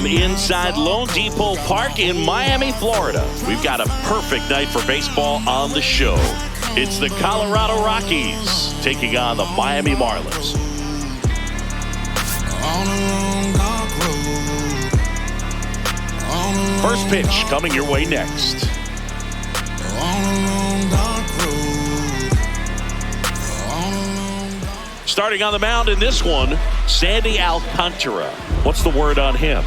from inside Lone Depot Park in Miami, Florida. We've got a perfect night for baseball on the show. It's the Colorado Rockies taking on the Miami Marlins. First pitch coming your way next. Starting on the mound in this one, Sandy Alcantara. What's the word on him?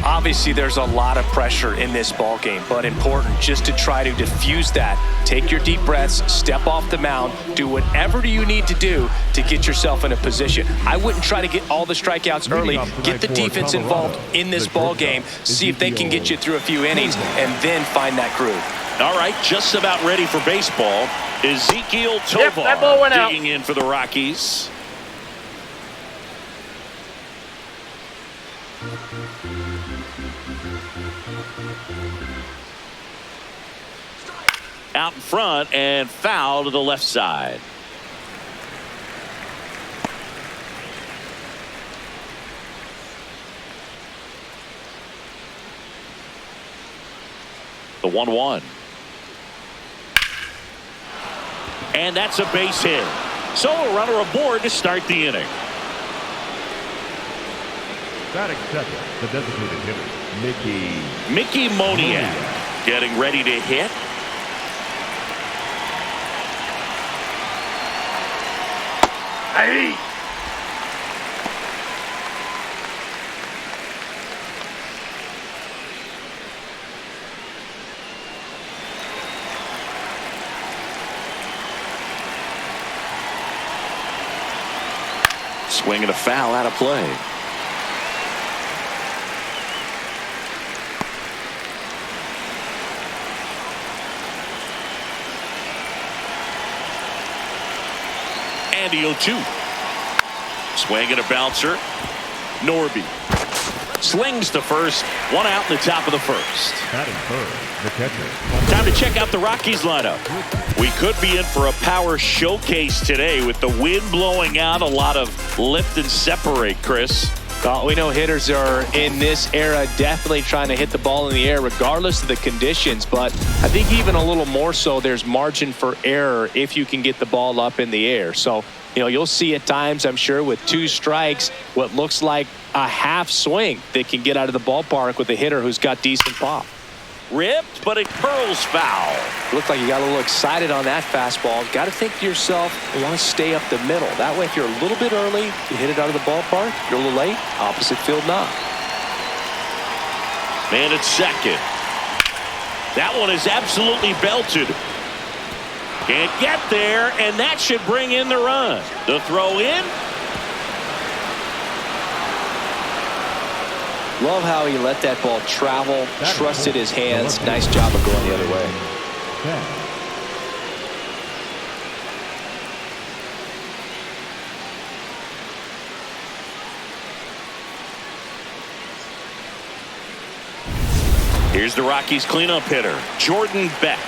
Obviously, there's a lot of pressure in this ball game, but important just to try to diffuse that. Take your deep breaths, step off the mound, do whatever you need to do to get yourself in a position. I wouldn't try to get all the strikeouts early. Get the defense involved in this ball game. See if they can get you through a few innings and then find that groove. All right, just about ready for baseball. Ezequiel Tovar digging in for the Rockies. Out in front and foul to the left side. The 1-1. And that's a base hit. So a runner aboard to start the inning. Batting second, the designated hitter, Mickey Moniak getting ready to hit. Hey! Swing and a foul out of play. And the 0-2. Swing and a bouncer. Norby slings to first. One out in the top of the first. batting third, the catcher. Time to check out the Rockies lineup. We could be in for a power showcase today with the wind blowing out. A lot of lift and separate, Chris. We know hitters are in this era definitely trying to hit the ball in the air regardless of the conditions, but I think even a little more so there's margin for error if you can get the ball up in the air. So, you know, you'll see at times, I'm sure, with 2 strikes, what looks like a half swing that can get out of the ballpark with a hitter who's got decent pop. Ripped, but it curls foul. Looked like you got a little excited on that fastball. Got to think to yourself, you want to stay up the middle. That way, if you're a little bit early, you hit it out of the ballpark. You're a little late, opposite field knock. Man at second. That one is absolutely belted. Can't get there, and that should bring in the run. The throw in. Love how he let that ball travel, trusted his hands. Nice job of going the other way. Here's the Rockies cleanup hitter, Jordan Beck.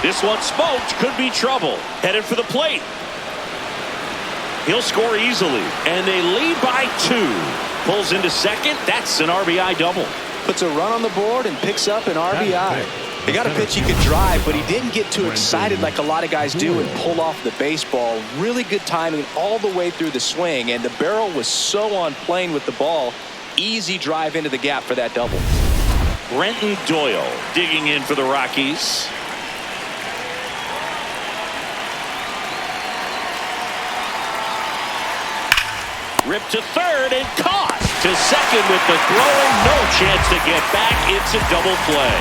This one smoked, could be trouble. Headed for the plate. He'll score easily, and they lead by 2. Pulls into second. That's an RBI double. Puts a run on the board and picks up an RBI. He got a pitch he could drive, but he didn't get too excited like a lot of guys do and pull off the baseball. Really good timing all the way through the swing, and the barrel was so on plane with the ball. Easy drive into the gap for that double. Brenton Doyle digging in for the Rockies. Ripped to third and caught. To second with the throw and no chance to get back. It's a double play.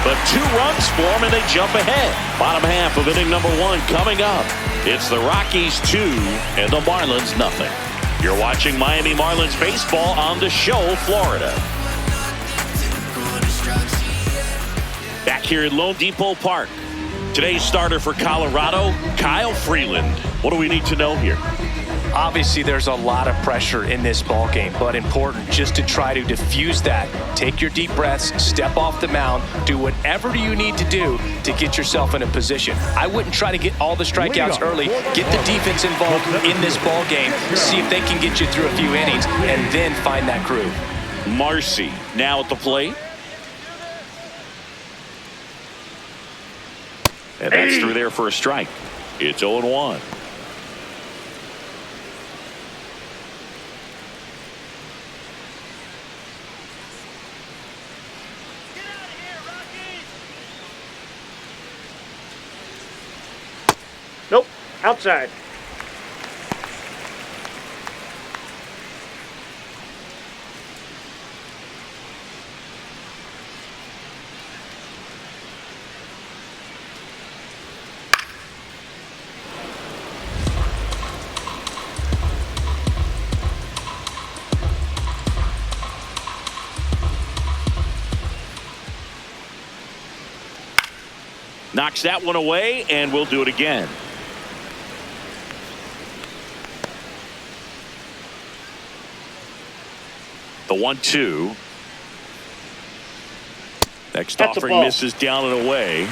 But 2 runs for them and they jump ahead. Bottom half of inning number 1 coming up. It's the Rockies 2 and the Marlins nothing. You're watching Miami Marlins baseball on the show, Florida. Back here at Lone Depot Park. Today's starter for Colorado, Kyle Freeland. What do we need to know here? Obviously, there's a lot of pressure in this ball game, but important just to try to diffuse that. Take your deep breaths, step off the mound, do whatever you need to do to get yourself in a position. I wouldn't try to get all the strikeouts early. Get the defense involved in this ball game. See if they can get you through a few innings, and then find that groove. Marcy now at the plate. And that's through there for a strike. It's 0-1. Nope. Outside. Knocks that one away, and we'll do it again. The 1-2. Next That's a offering ball. misses down and away.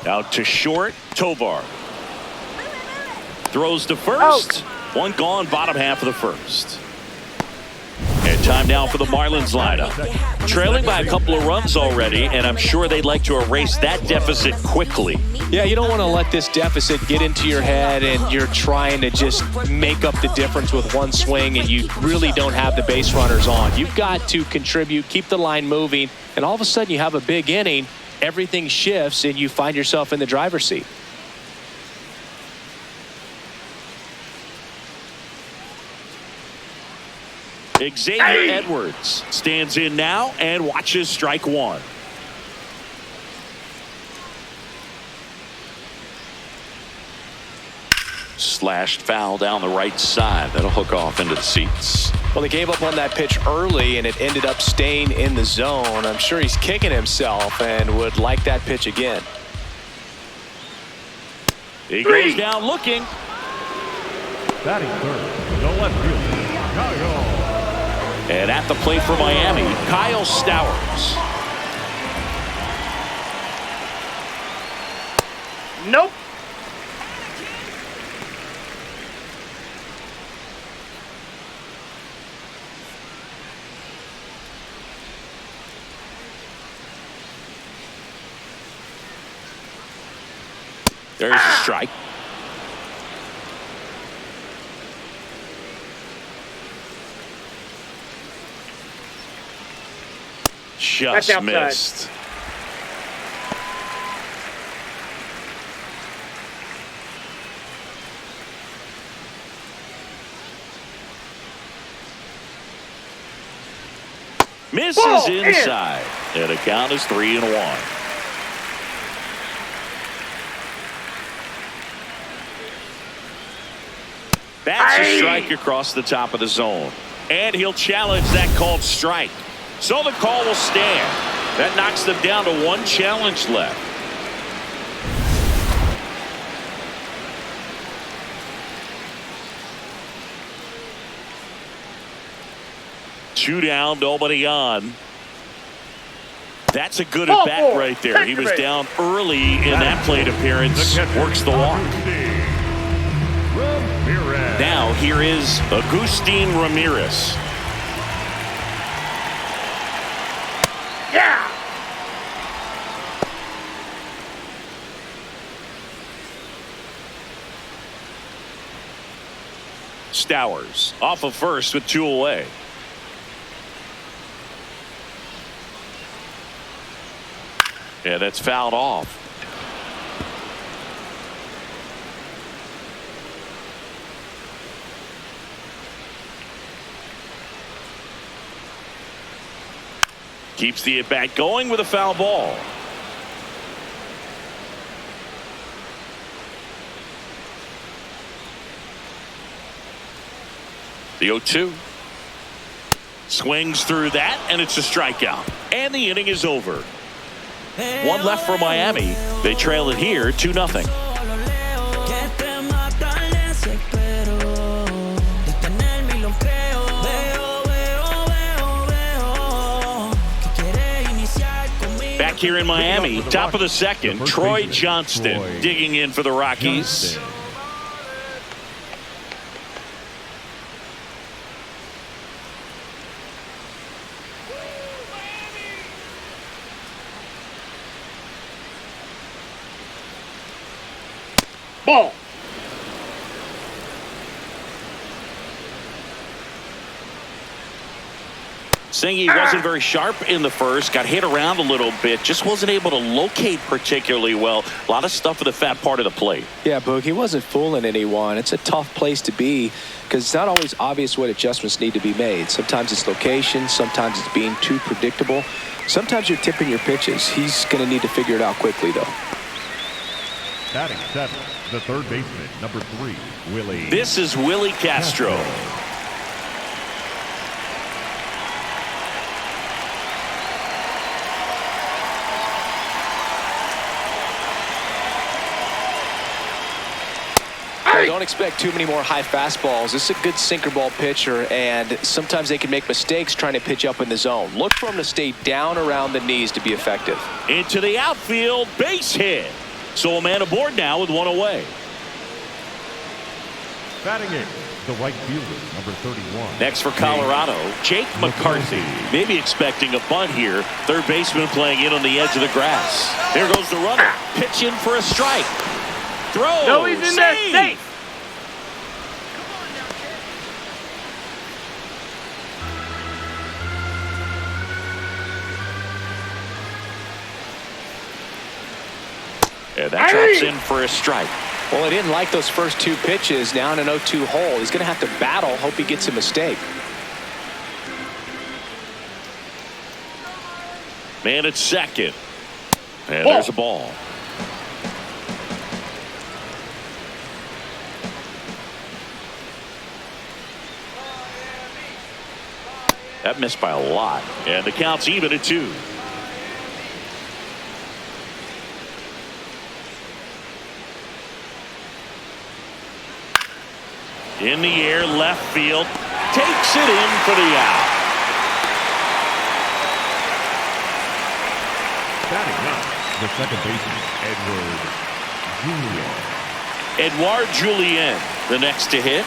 Out to short, Tovar. Throws to first. One gone, bottom half of the first. And time now for the Marlins lineup. Trailing by a couple of runs already, and I'm sure they'd like to erase that deficit quickly. Yeah, you don't want to let this deficit get into your head and you're trying to just make up the difference with one swing and you really don't have the base runners on. You've got to contribute, keep the line moving, and all of a sudden you have a big inning, everything shifts, and you find yourself in the driver's seat. Xavier Edwards stands in now and watches strike one. Slashed foul down the right side. That'll hook off into the seats. Well, he gave up on that pitch early, and it ended up staying in the zone. I'm sure he's kicking himself and would like that pitch again. He goes down looking. Batting third, the left fielder, Kyle. And at the plate for Miami, Kyle Stowers. Nope. There's a strike. Just outside. missed. Misses Ball, inside. And the count is 3-1. That's a strike across the top of the zone. And he'll challenge that called strike. So the call will stand. That knocks them down to one challenge left. Two down, nobody on. That's a good at bat right there. He was down early in that plate appearance. Works the walk. Now here is Agustin Ramirez. Yeah. Stowers off of first with two away. Yeah, that's fouled off. Keeps the at-bat going with a foul ball. The 0-2. Swings through that, and it's a strikeout. And the inning is over. One left for Miami. They trail it here 2-0. Back here in Miami, top of the second, Troy Johnston digging in for the Rockies. Ball. Singy wasn't very sharp in the first, got hit around a little bit, just wasn't able to locate particularly well. A lot of stuff at the fat part of the plate. Yeah, Boog, he wasn't fooling anyone. It's a tough place to be because it's not always obvious what adjustments need to be made. Sometimes it's location, sometimes it's being too predictable. Sometimes you're tipping your pitches. He's going to need to figure it out quickly, though. Batting seventh, the third baseman, number 3, Willie. This is Willie Castro. Don't expect too many more high fastballs. This is a good sinker ball pitcher, and sometimes they can make mistakes trying to pitch up in the zone. Look for him to stay down around the knees to be effective. Into the outfield, base hit. So a man aboard now with one away. Batting eighth, the right fielder, number 31. Next for Colorado, Jake McCarthy. Maybe expecting a bunt here. Third baseman playing in on the edge of the grass. There goes the runner. Pitch in for a strike. Throw. No, he's in there safe. And that drops in for a strike. Well, he didn't like those first 2 pitches. Now in an 0-2 hole. He's going to have to battle. Hope he gets a mistake. Man at second. And there's a ball. That missed by a lot. And the count's even at 2. In the air, left field. Takes it in for the out. Batting ninth, the second baseman, Edouard Julien, the next to hit.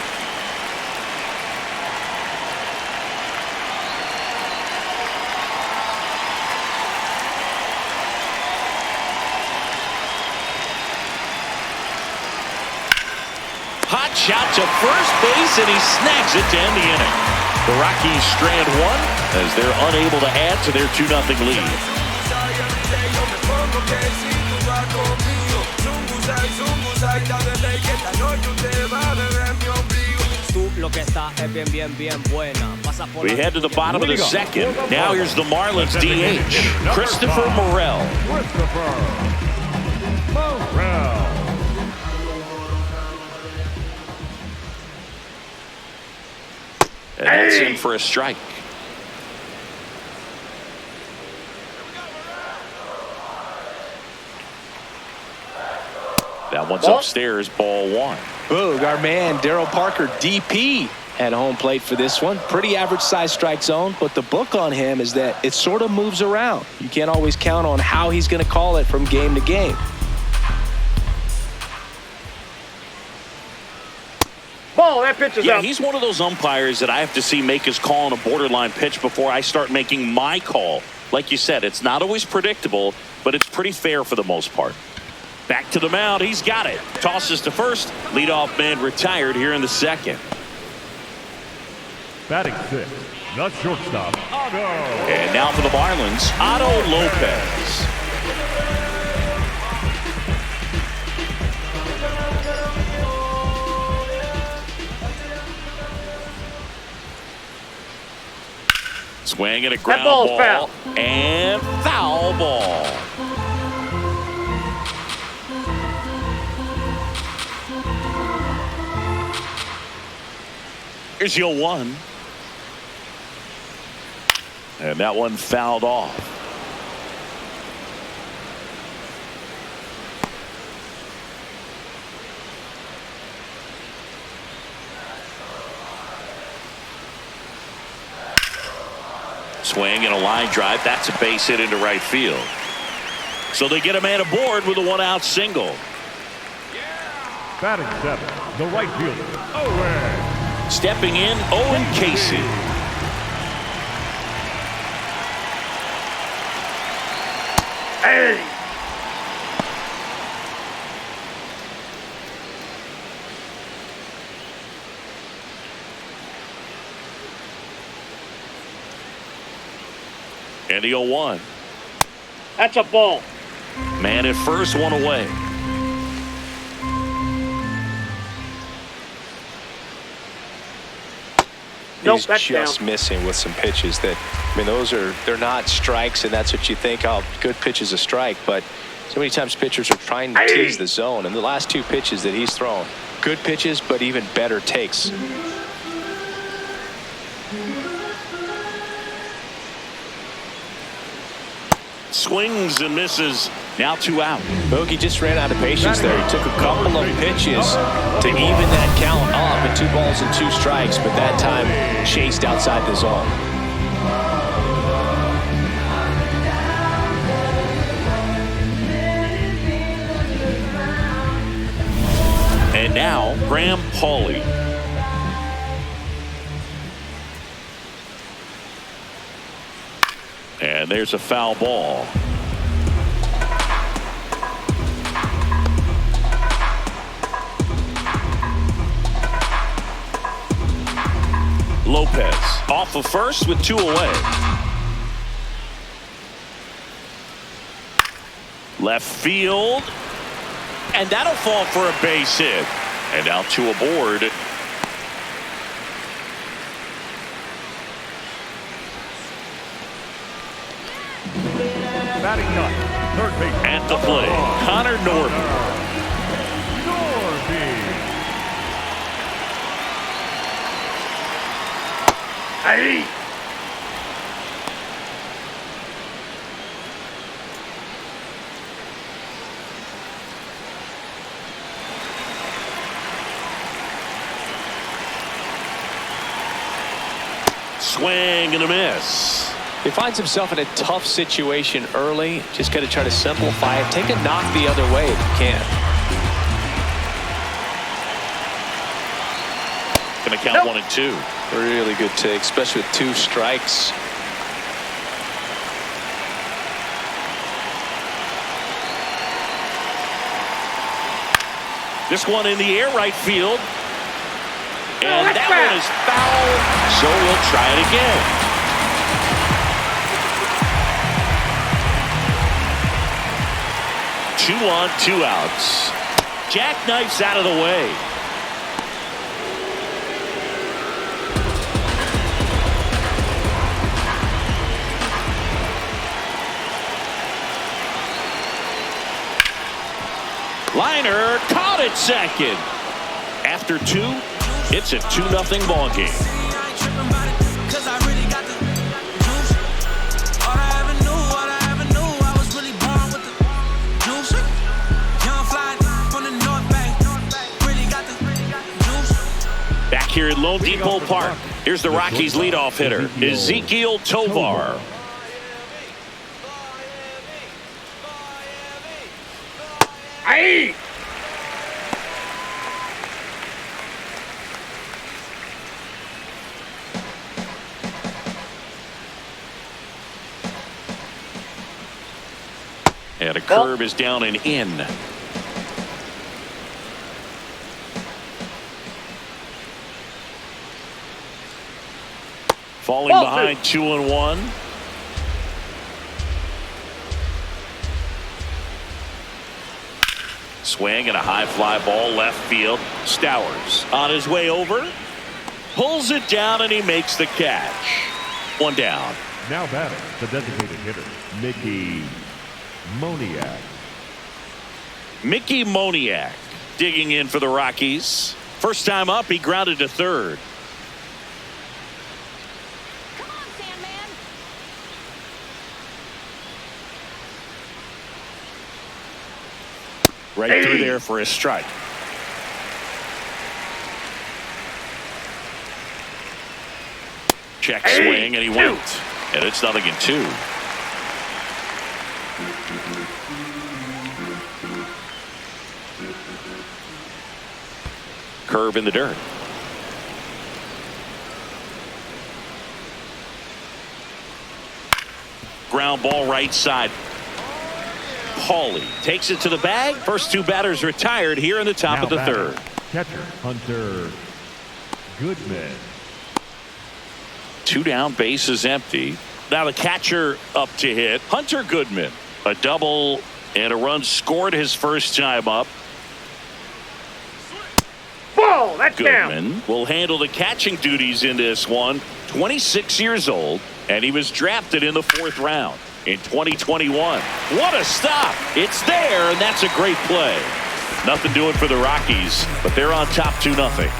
Hot shot to first base, and he snags it to end the inning. The Rockies strand one as they're unable to add to their 2-0 lead. We head to the bottom of the second. Now here's the Marlins DH, Christopher Morel. And that's in for a strike. That one's upstairs, ball 1. Boog, our man Darryl Parker, DP, at home plate for this one. Pretty average size strike zone, but the book on him is that it sort of moves around. You can't always count on how he's going to call it from game to game. Ball, that pitch is Yeah, up. he's one of those umpires that I have to see make his call on a borderline pitch before I start making my call. Like you said, it's not always predictable, but it's pretty fair for the most part. Back to the mound, he's got it. Tosses to first. Leadoff man retired here in the second. Batting sixth, the shortstop, Otto. And now for the Marlins, Otto Lopez. Swing and a ground ball. Foul. And foul ball. Here's your 1. And that one fouled off. Swing and a line drive. That's a base hit into right field. So they get a man aboard with a one-out single. Batting seventh, the right fielder, Owen. Stepping in, Owen Casey. Hey! And the 0-1. That's a ball. Man at first, one away. Nope, He's that's just down. missing with some pitches that, I mean, they're not strikes, and that's what you think, oh, good pitch is a strike, but so many times pitchers are trying to tease the zone, and the last two pitches that he's thrown, good pitches, but even better takes. Swings and misses. Now 2 out. Bogey just ran out of patience there. He took a couple of pitches to even that count up at 2 balls and 2 strikes, but that time chased outside the zone. And now Graham Pauley. And there's a foul ball. Lopez off of first with 2 away. Left field. And that'll fall for a base hit. And now 2 aboard. Batting ninth, third base. At the plate, Connor Norby. Hey! Swing and a miss. He finds himself in a tough situation early. Just got to try to simplify it. Take a knock the other way if you can. Gonna count 1 and 2. Really good take, especially with 2 strikes. This one in the air right field. And that one is foul. So we'll try it again. Two on, 2 outs. Jackknifes out of the way. Liner caught at second. After 2, it's a 2-0 ball game. Back here at Lone Depot Park, here's the Rockies leadoff hitter, Ezequiel Tovar. Hey! And a curve is down and in. Falling behind 2-1. Swing and a high fly ball left field. Stowers on his way over. Pulls it down and he makes the catch. 1 down. Now batting, the designated hitter, Mickey Moniak. Mickey Moniak digging in for the Rockies. First time up, he grounded to third. Come on, Sandman. Right through there for a strike. Check swing, and he went. And it's 0-2. Curve in the dirt. Ground ball right side. Paulie takes it to the bag. First two batters retired here in the top Now of the batter, third. Catcher Hunter Goodman. 2 down, bases empty. Now the catcher up to hit. Hunter Goodman. A double and a run scored his first time up. Ball, that's down. Goodman will handle the catching duties in this one. 26 years old, and he was drafted in the 4th round in 2021. What a stop. It's there, and that's a great play. Nothing doing for the Rockies, but they're on top 2-0.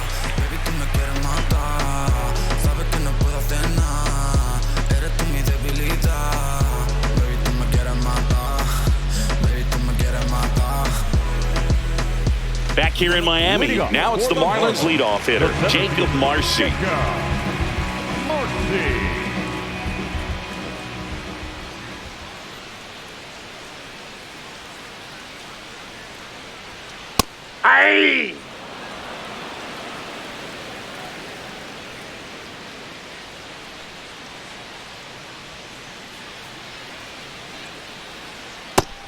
Back here in Miami, now it's the Marlins leadoff hitter, Jacob Marcy. Aye.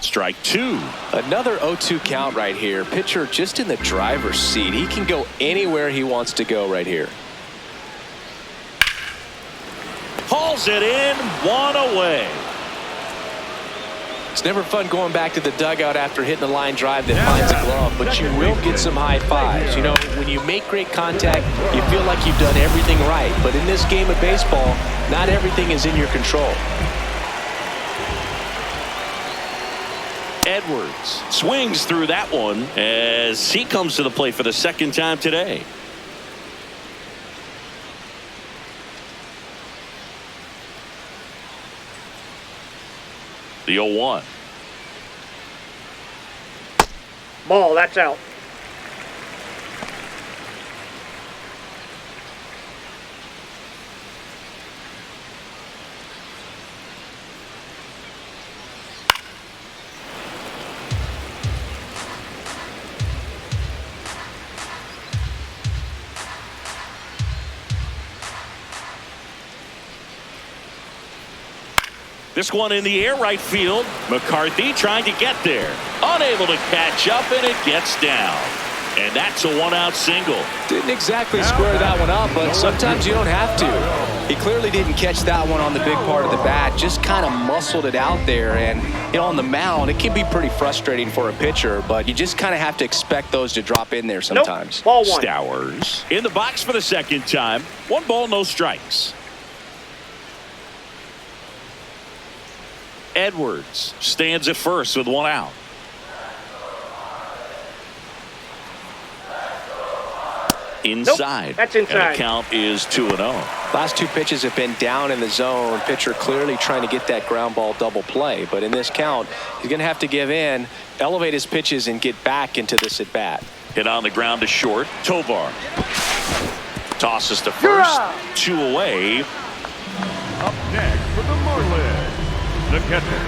Strike 2. Another 0-2 count right here. Pitcher just in the driver's seat. He can go anywhere he wants to go right here. Hauls it in, 1 away. It's never fun going back to the dugout after hitting the line drive that finds a glove, but you will get some high fives. You know, when you make great contact, you feel like you've done everything right. But in this game of baseball, not everything is in your control. Edwards swings through that one as he comes to the plate for the second time today. The 0-1. Ball, that's out. This one in the air right field. McCarthy trying to get there. Unable to catch up, and it gets down. And that's a 1-out single. Didn't exactly square that one up, but sometimes you don't have to. He clearly didn't catch that one on the big part of the bat. Just kind of muscled it out there. And, you know, on the mound, it can be pretty frustrating for a pitcher, but you just kind of have to expect those to drop in there sometimes. Nope. Ball 1. Stowers in the box for the second time. 1 ball, no strikes. Edwards stands at first with 1 out. Inside. Nope, that's inside. And the count is 2-0. Last 2 pitches have been down in the zone. Pitcher clearly trying to get that ground ball double play. But in this count, he's going to have to give in, elevate his pitches, and get back into this at bat. Hit on the ground to short. Tovar tosses to first. 2 away. Up next for the Marlins, the catcher,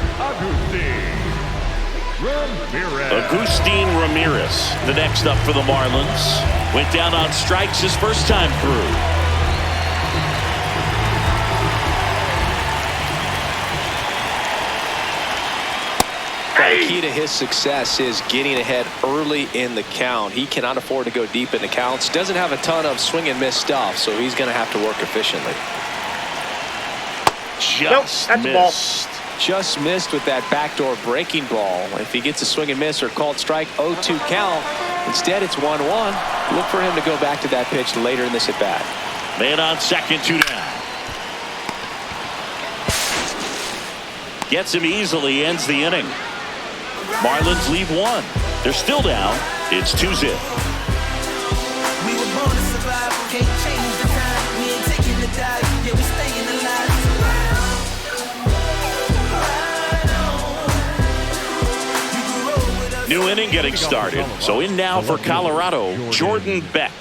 Agustin Ramirez, the next up for the Marlins. Went down on strikes his first time through. The key to his success is getting ahead early in the count. He cannot afford to go deep in the counts. Doesn't have a ton of swing and miss stuff, so he's going to have to work efficiently. Just that's missed. Just missed with that backdoor breaking ball. If he gets a swing and miss or called strike, 0-2 count. Instead, it's 1-1. Look for him to go back to that pitch later in this at bat. Man on second, 2 down. Gets him easily, ends the inning. Marlins leave 1. They're still down. It's 2-0. We were born to survive, can't change the time. We ain't taking the dive, yeah, we staying alive. New inning getting started. So in now for Colorado, Jordan Beck.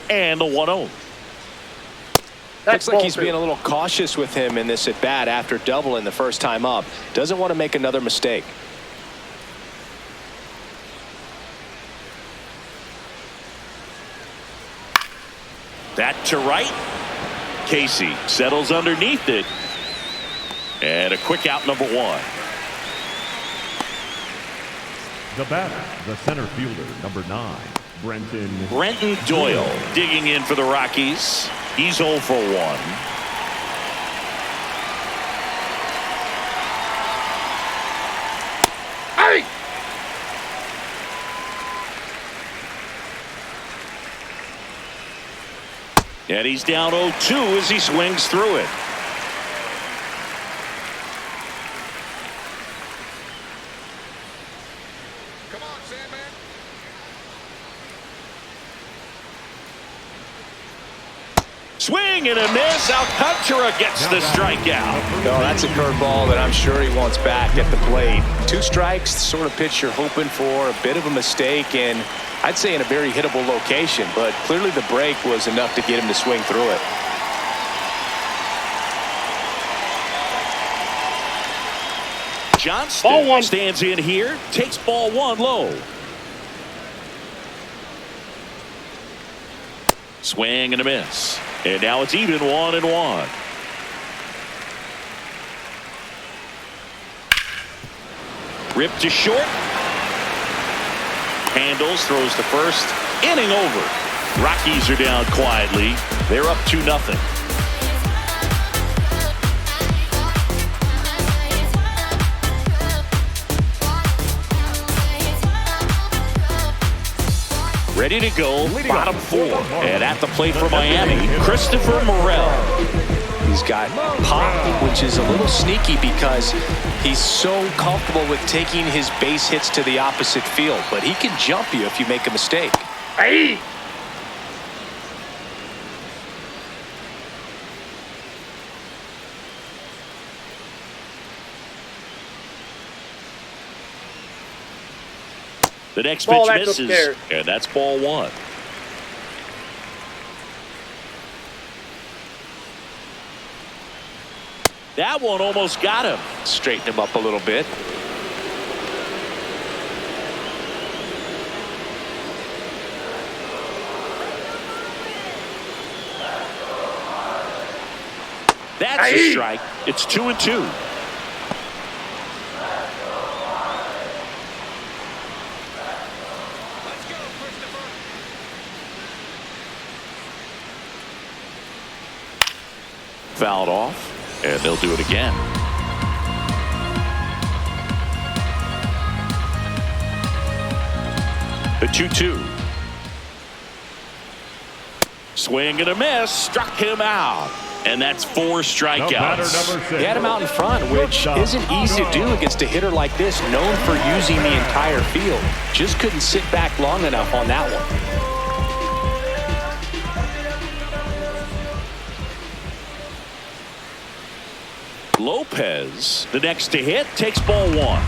And the 1-0. Looks like he's being a little cautious with him in this at bat after doubling the first time up. Doesn't want to make another mistake. That to right. Casey settles underneath it. And a quick out, number 1. The batter, the center fielder, number 9, Brenton Doyle digging in for the Rockies. He's 0 for 1. Hey! And he's down 0-2 as he swings through it. Swing and a miss. Alcantara gets the strikeout. No, that's a curveball that I'm sure he wants back at the plate. 2 strikes, the sort of pitch you're hoping for. A bit of a mistake, and I'd say in a very hittable location, but clearly the break was enough to get him to swing through it. Johnston stands in here, takes ball 1 low. Swing and a miss. And now it's even 1-1. Ripped to short. Handles, throws to first. Inning over. Rockies are down quietly. They're up 2-0. Ready to go, bottom 4. And at the plate for Miami, Christopher Morel. He's got pop, which is a little sneaky because he's so comfortable with taking his base hits to the opposite field. But he can jump you if you make a mistake. Hey! The next pitch misses, and that's ball 1. That one almost got him. Straighten him up a little bit. That's a strike. It's 2-2. Fouled off, and they'll do it again. The 2-2. Swing and a miss, struck him out. And that's 4 strikeouts. He had him out in front, which isn't easy to do against a hitter like this, known for using the entire field. Just couldn't sit back long enough on that one. Lopez, the next to hit, takes ball 1.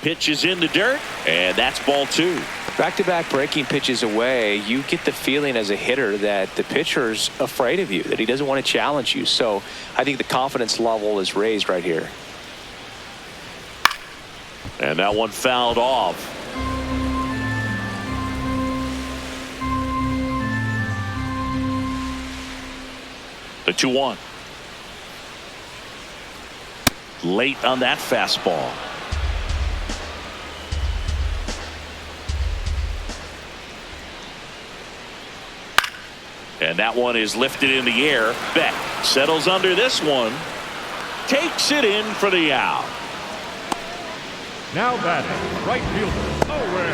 Pitch is in the dirt, and that's ball 2. Back-to-back breaking pitches away, you get the feeling as a hitter that the pitcher's afraid of you, that he doesn't want to challenge you. So I think the confidence level is raised right here. And that one fouled off. The 2-1. Late on that fastball. And that one is lifted in the air. Beck settles under this one. Takes it in for the out. Now batting, right fielder, Owen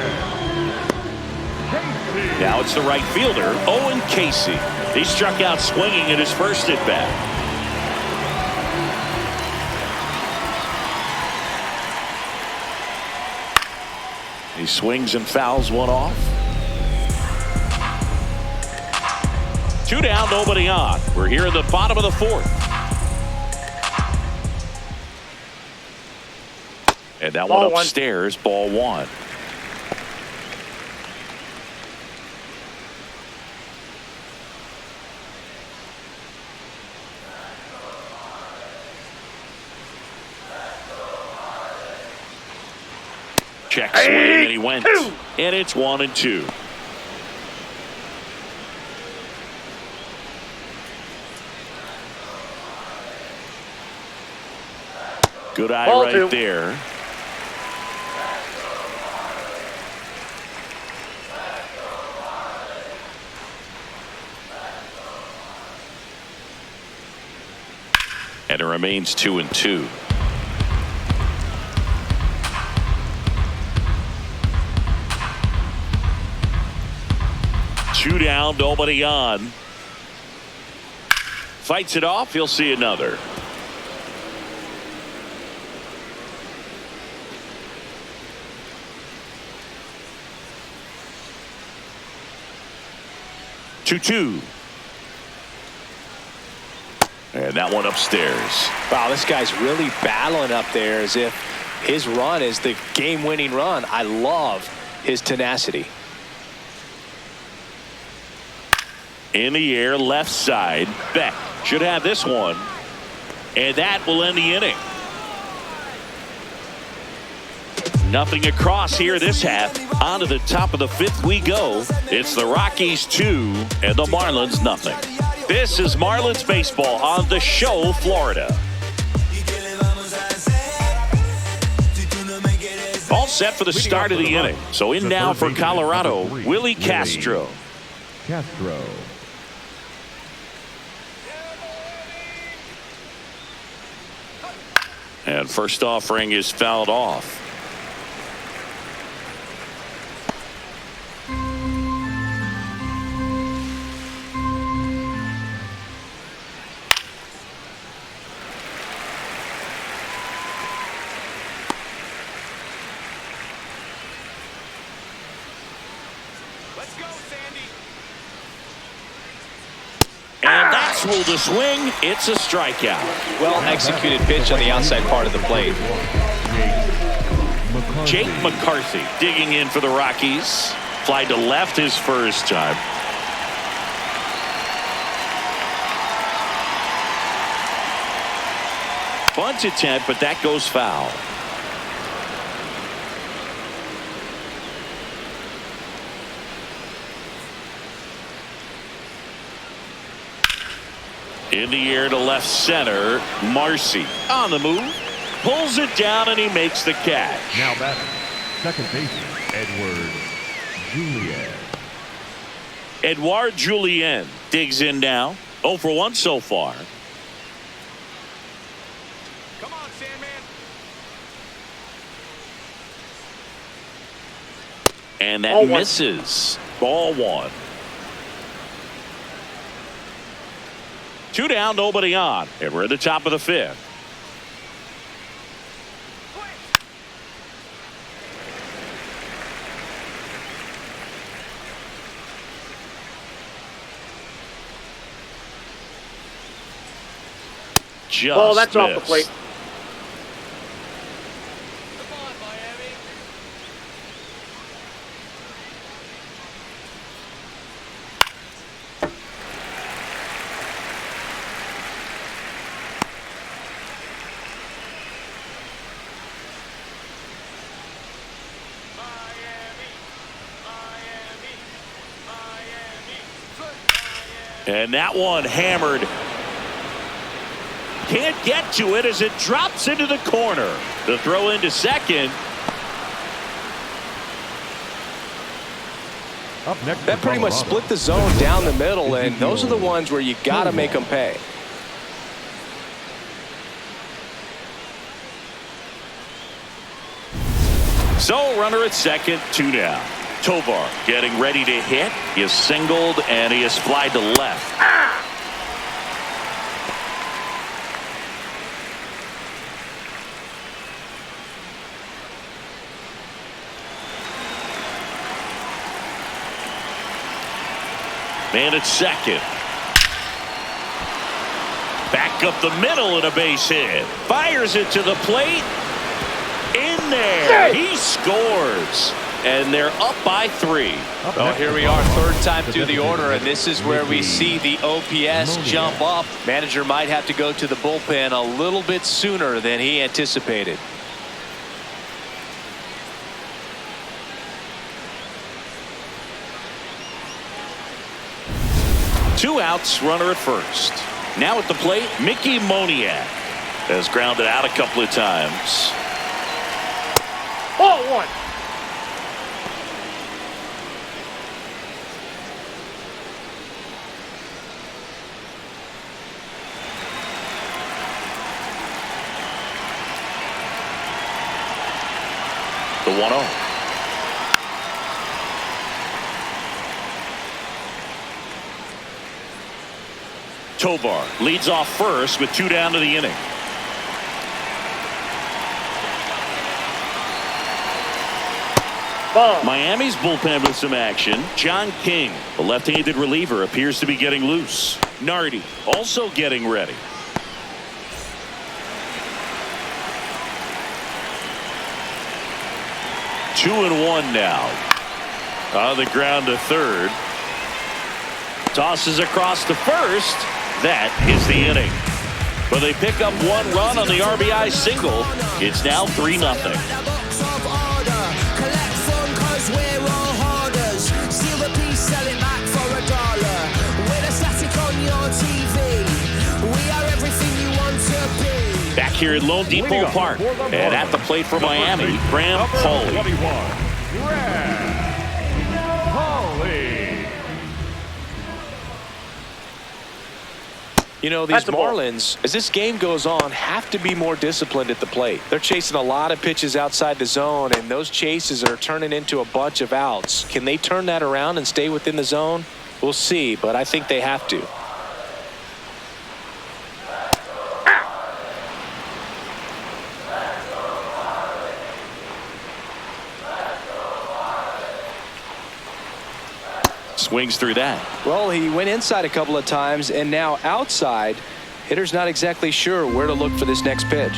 Casey. Now it's the right fielder, Owen Casey. He struck out swinging in his first at bat. He swings and fouls one off. 2 down, nobody on. We're here in the bottom of the 4th. And that one upstairs, ball 1. Check swing, and he went. And it's 1-2. Good eye Ball right 2. there. And it remains 2-2. Two down, nobody on. Fights it off. He'll see another. Two. And that one upstairs. Wow, this guy's really battling up there as if his run is the game-winning run. I love his tenacity. In the air, left side. Beck should have this one. And that will end the inning. Nothing across here this half. On to the top of the 5th we go. It's the Rockies 2 and the Marlins nothing. This is Marlins baseball on The Show, Florida. All set for the start of the inning. So in now for Colorado, Willie Castro. And first offering is fouled off. Let's go, Sandy. And that's ruled a swing. It's a strikeout. Well executed pitch on the outside part of the plate. Jake McCarthy digging in for the Rockies. Fly to left his first time. Bunt attempt, but that goes foul. In the air to left center. Marcy on the move. Pulls it down and he makes the catch. Now batting, second baseman, Edward Julien. Edouard Julien digs in now. 0 for 1 so far. Come on, Sandman. And that Ball 1. misses. Ball 1. 2 down, nobody on. And we're at the top of the 5th. Just Ball, that's off the missed. plate. Come on, Miami. And that one hammered. Can't get to it as it drops into the corner. The throw into second. Up next, That pretty much split the zone down the middle, and those are the ones where you got to make them pay. So runner at second, 2 down. Tovar getting ready to hit. He is singled and he is flied to left. Man at second. Back up the middle and a base hit. Fires it to the plate. In there. He scores. And they're up by 3. Well, here we are, third time through the order, and this is where we see the OPS jump up. Manager might have to go to the bullpen a little bit sooner than he anticipated. Two outs, runner at first. Now at the plate, Mickey Moniak has grounded out a couple of times. Ball 1. The 1-0. Tovar leads off first with 2 down to the inning. Ball. Miami's bullpen with some action. John King, the left-handed reliever, appears to be getting loose. Nardi also getting ready. Two and one now. On the ground to third. Tosses across to first. That is the inning. But they pick up 1 run on the RBI single. It's now 3-0. Back here at Lone Depot Park. And at the plate for Miami, Graham Pauley. You know, these Marlins, as this game goes on, have to be more disciplined at the plate. They're chasing a lot of pitches outside the zone, and those chases are turning into a bunch of outs. Can they turn that around and stay within the zone? We'll see, but I think they have to. Swings through that. Well, he went inside a couple of times, and now outside. Hitter's not exactly sure where to look for this next pitch.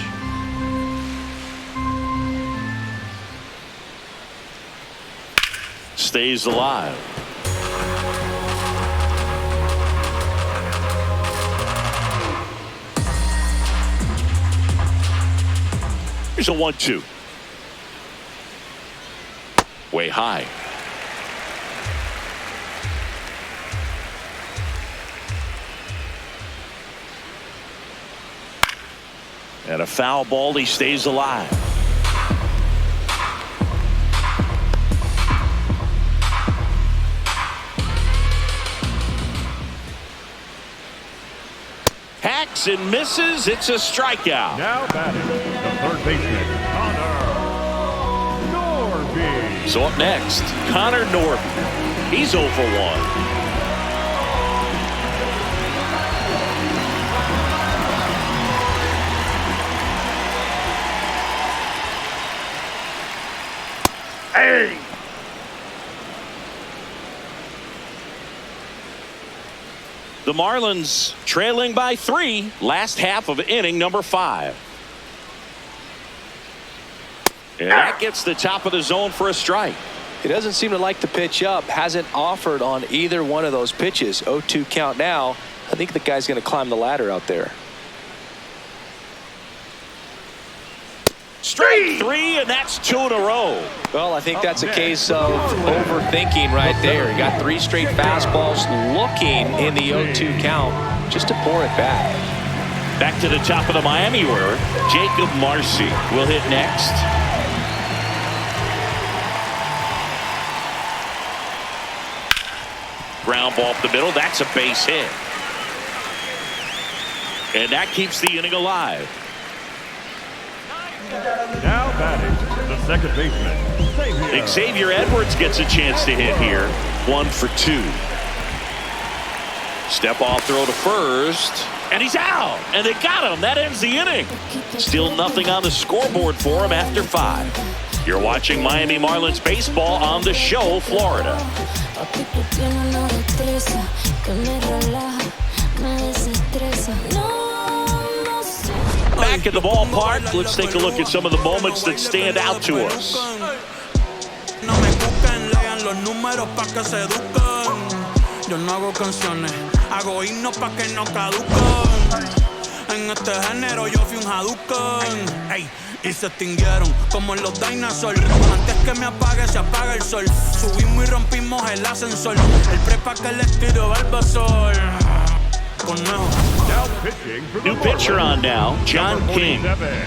Stays alive. Here's a 1-2. Way high. And a foul ball, he stays alive. Hacks and misses. It's a strikeout. Now batting, the third baseman, Connor Norby. So up next, Connor Norby. He's 0 for 1. Hey! The Marlins trailing by 3, last half of inning number 5. And that gets the top of the zone for a strike. He doesn't seem to like the pitch up. Hasn't offered on either one of those pitches. 0-2 count now. I think the guy's going to climb the ladder out there. Strike 3, and that's 2 in a row. Well, I think that's a case of overthinking right there. He got 3 straight fastballs looking in the 0-2 count just to pour it back. Back to the top of the Miami order. Jacob Marcy will hit next. Ground ball up the middle. That's a base hit. And that keeps the inning alive. Now batting, the second baseman, Xavier Edwards gets a chance to hit here. 1 for 2. Step off throw to first. And he's out. And they got him. That ends the inning. Still nothing on the scoreboard for him after 5. You're watching Miami Marlins baseball on The Show, Florida. Papi, tú tienes una destreza que me relaja, me desestresa. No, no sé. Back at the ballpark, let's take a look at some of the moments that stand out to us. No me busquen, lean los números pa' que se eduquen. Yo no hago canciones, hago himnos pa' que no caduquen. En este género yo fui un Hadouken. Ey, y se extinguieron como en los dinosaurs. Antes que me apague, se apaga el sol. Subimos y rompimos el ascensor. El prepa que les tiro Barbasol. Conejo. New pitcher on now, John King.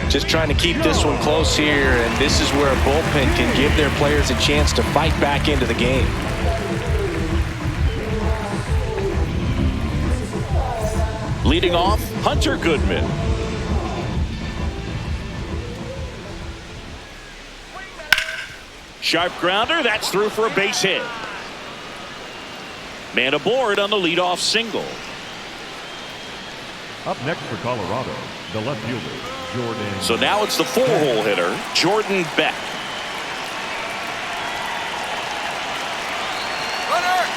Just trying to keep this one close here, and this is where a bullpen can give their players a chance to fight back into the game. Leading off, Hunter Goodman. Sharp grounder, that's through for a base hit. Man aboard on the leadoff single. Up next for Colorado, the left fielder, Jordan. So now it's the four-hole hitter, Jordan Beck.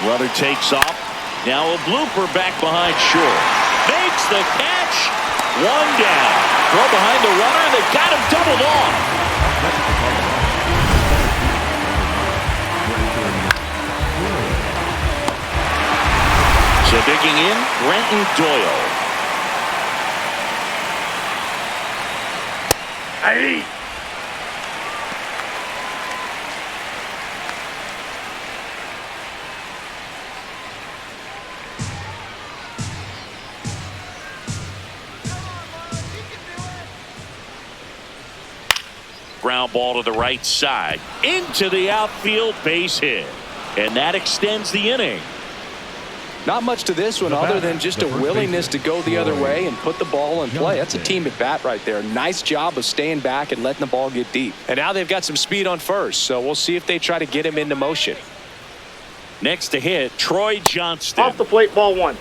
Runner takes off. Now a blooper back behind short. Makes the catch. One down. Throw behind the runner. They got him doubled off. So digging in, Brenton Doyle. Hey! Ground ball to the right side. Into the outfield, base hit. And that extends the inning. Not much to this one other than just a willingness to go the other way and put the ball in play. That's a team at bat right there. Nice job of staying back and letting the ball get deep. And now they've got some speed on first, so we'll see if they try to get him into motion. Next to hit, Troy Johnston. Off the plate, ball one.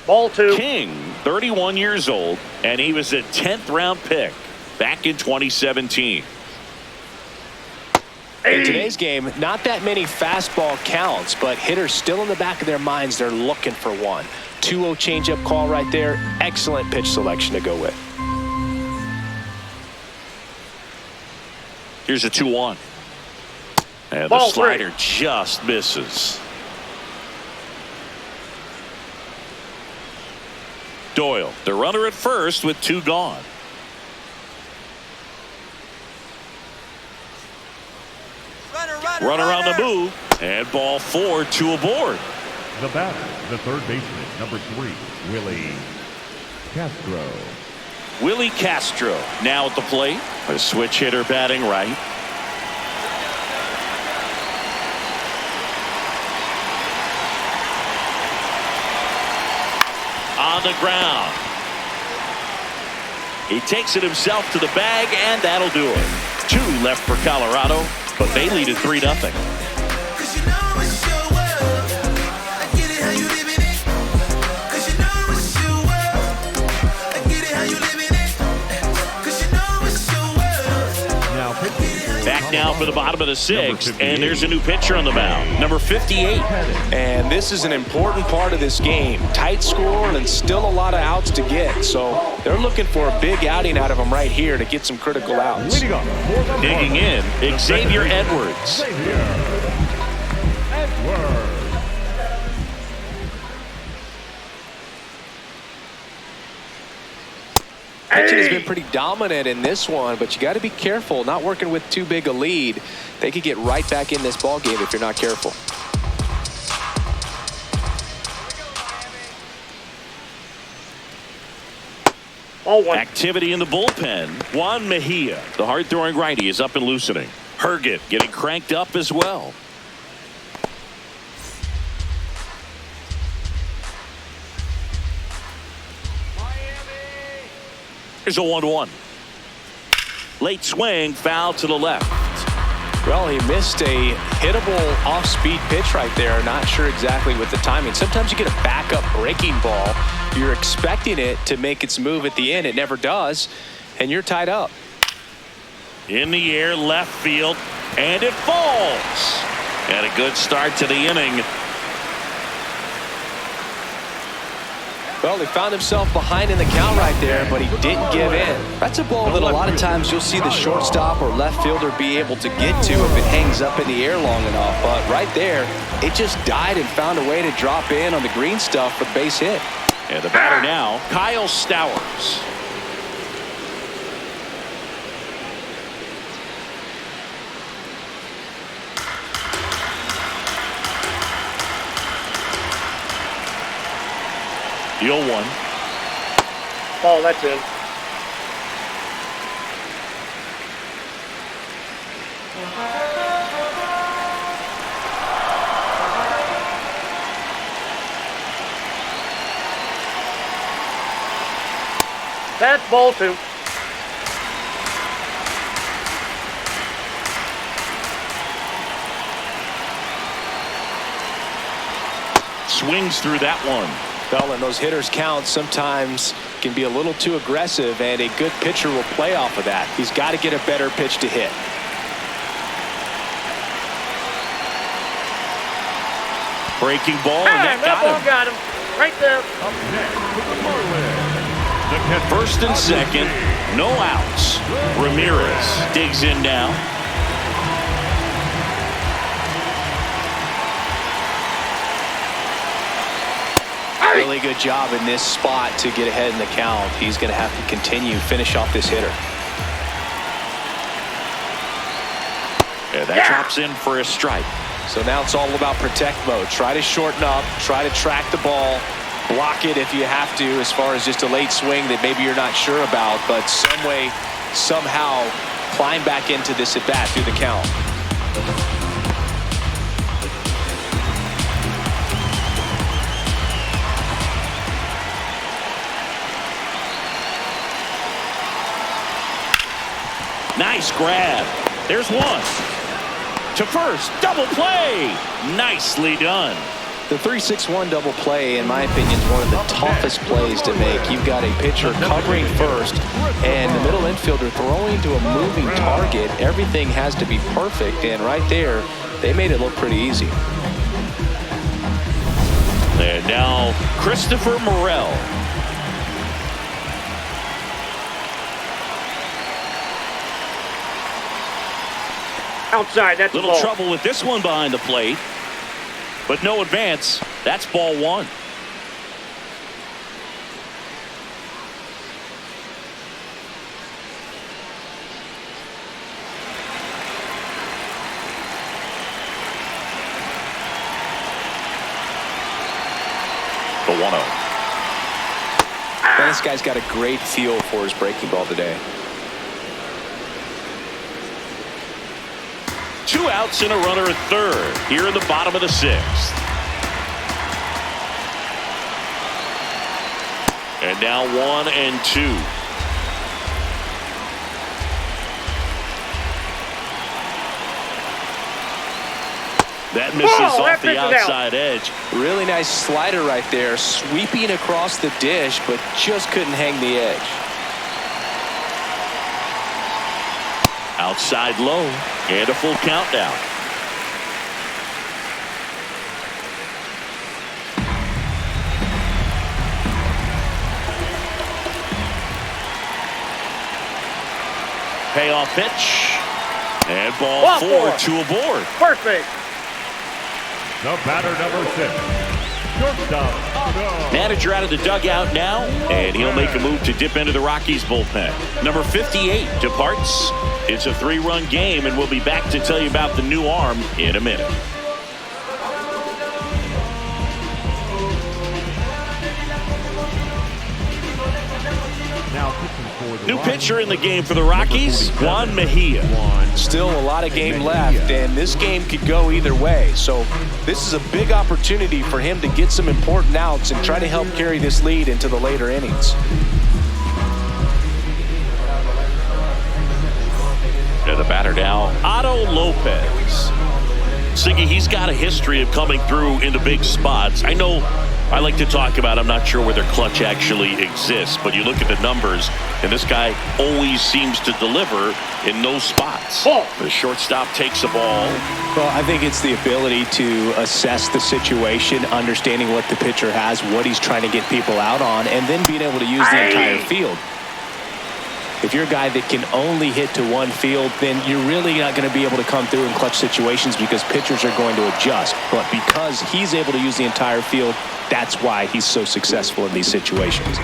Ball two. King, 31 years old, and he was a 10th round pick back in 2017. In today's game, not that many fastball counts, but hitters still in the back of their minds, they're looking for one. 2-0 changeup call right there. Excellent pitch selection to go with. Here's a 2-1. And Ball the slider three. just misses. Doyle, the runner at first with two gone. Runner on the move, and ball four, two aboard. The batter, the third baseman, number 3, Willie Castro. Willie Castro now at the plate. A switch hitter batting right. On the ground. He takes it himself to the bag, and that'll do it. 2 left for Colorado, but they lead at 3-0. Cause you know it's your world. I get it how you live in it. Cause you know it's your world. I get it how you live in it. Cause you know it's your world. Now pitching. Back now for the bottom of the 6th, and there's a new pitcher on the mound, number 58. And this is an important part of this game. Tight score and still a lot of outs to get. So they're looking for a big outing out of them right here to get some critical outs. Leading off for the Digging Marlins, in, the Xavier second baseman, Edwards. Xavier Edwards. Pitching has been pretty dominant in this one, but you got to be careful. Not working with too big a lead. They could get right back in this ball game if you're not careful. Ball one. Activity in the bullpen. Juan Mejia, the hard-throwing righty, is up and loosening. Herget getting cranked up as well. Here's a 1-1. Late swing, foul to the left. Well, he missed a hittable off-speed pitch right there. Not sure exactly with the timing. Sometimes you get a backup breaking ball. You're expecting it to make its move at the end. It never does, and you're tied up. In the air, left field, and it falls. And a good start to the inning. Well, he found himself behind in the count right there, but he didn't give in. That's a ball that a lot of times you'll see the shortstop or left fielder be able to get to if it hangs up in the air long enough. But right there, it just died and found a way to drop in on the green stuff for the base hit. And the batter now, Kyle Stowers. The 0-1. Ball, that's in. That's ball 2. Swings through that one. Well, and those hitters count sometimes can be a little too aggressive, and a good pitcher will play off of that. He's got to get a better pitch to hit. Breaking ball, and that got him. Right there. Up next for the Marlins, the catcher, First and second, no outs. Ramirez digs in now. Really good job in this spot to get ahead in the count. He's going to have to continue, finish off this hitter. And that drops in for a strike. So now it's all about protect mode. Try to shorten up, try to track the ball, block it if you have to, as far as just a late swing that maybe you're not sure about, but some way, somehow climb back into this at bat through the count. Nice grab. There's one. To first, double play. Nicely done. The 3-6-1 double play, in my opinion, is one of the toughest plays to make. You've got a pitcher covering first and the middle infielder throwing to a moving target. Everything has to be perfect, and right there, they made it look pretty easy. And now, Christopher Morel. Outside, that's Little ball. trouble with this one behind the plate, but no advance. That's ball 1. The 1-0. Well, this guy's got a great feel for his breaking ball today. 2 outs and a runner at third here in the bottom of the 6th. And now 1 and 2. That misses off the outside edge. Really nice slider right there, sweeping across the dish, but just couldn't hang the edge. Outside low, and a full countdown. Payoff pitch. And ball 4, 2 aboard. Perfect. the batter number 6, shortstop, Otto. Manager out of the dugout now, and he'll make a move to dip into the Rockies bullpen. Number 58 departs. It's a 3-run game, and we'll be back to tell you about the new arm in a minute. Now pitching for the New Rockies, pitcher in the game for the Rockies, Juan Mejia. Still a lot of game left, and this game could go either way. So this is a big opportunity for him to get some important outs and try to help carry this lead into the later innings. And the batter now, Otto Lopez. Siggy, he's got a history of coming through into big spots. I know I like to talk about, I'm not sure whether clutch actually exists, but you look at the numbers, and this guy always seems to deliver in those spots. The shortstop takes the ball. Well, I think it's the ability to assess the situation, understanding what the pitcher has, what he's trying to get people out on, and then being able to use the entire field. If you're a guy that can only hit to one field, then you're really not going to be able to come through in clutch situations because pitchers are going to adjust. But because he's able to use the entire field, that's why he's so successful in these situations.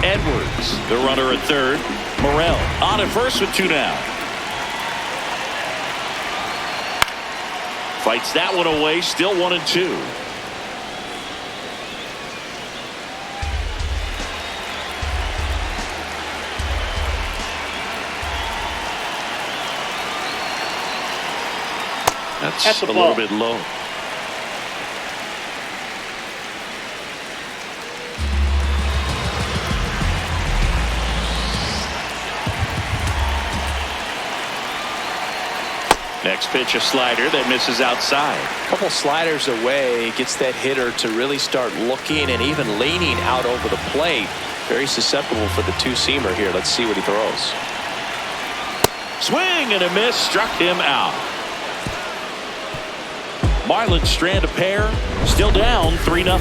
Edwards, the runner at third. Morel on at first with 2 down. Fights that one away, still 1-2. That's a little bit low. Next pitch, a slider that misses outside. A couple sliders away, gets that hitter to really start looking and even leaning out over the plate. Very susceptible for the two-seamer here. Let's see what he throws. Swing and a miss, struck him out. Marlins strand a pair, still down 3-0.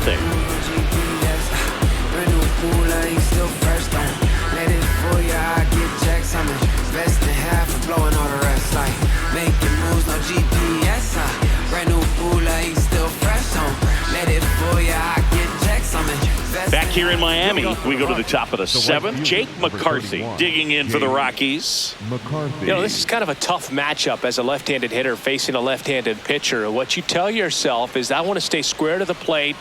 Back here in Miami, we go to the top of the 7th. Jake McCarthy digging in for the Rockies. You know, this is kind of a tough matchup as a left-handed hitter facing a left-handed pitcher. What you tell yourself is, I want to stay square to the plate,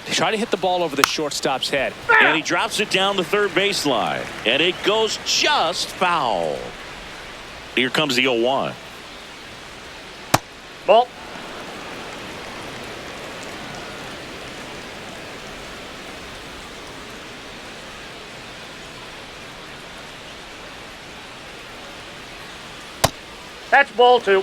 try to hit the ball over the shortstop's head. And he drops it down the third baseline, and it goes just foul. Here comes the 0-1. Ball. That's ball 2.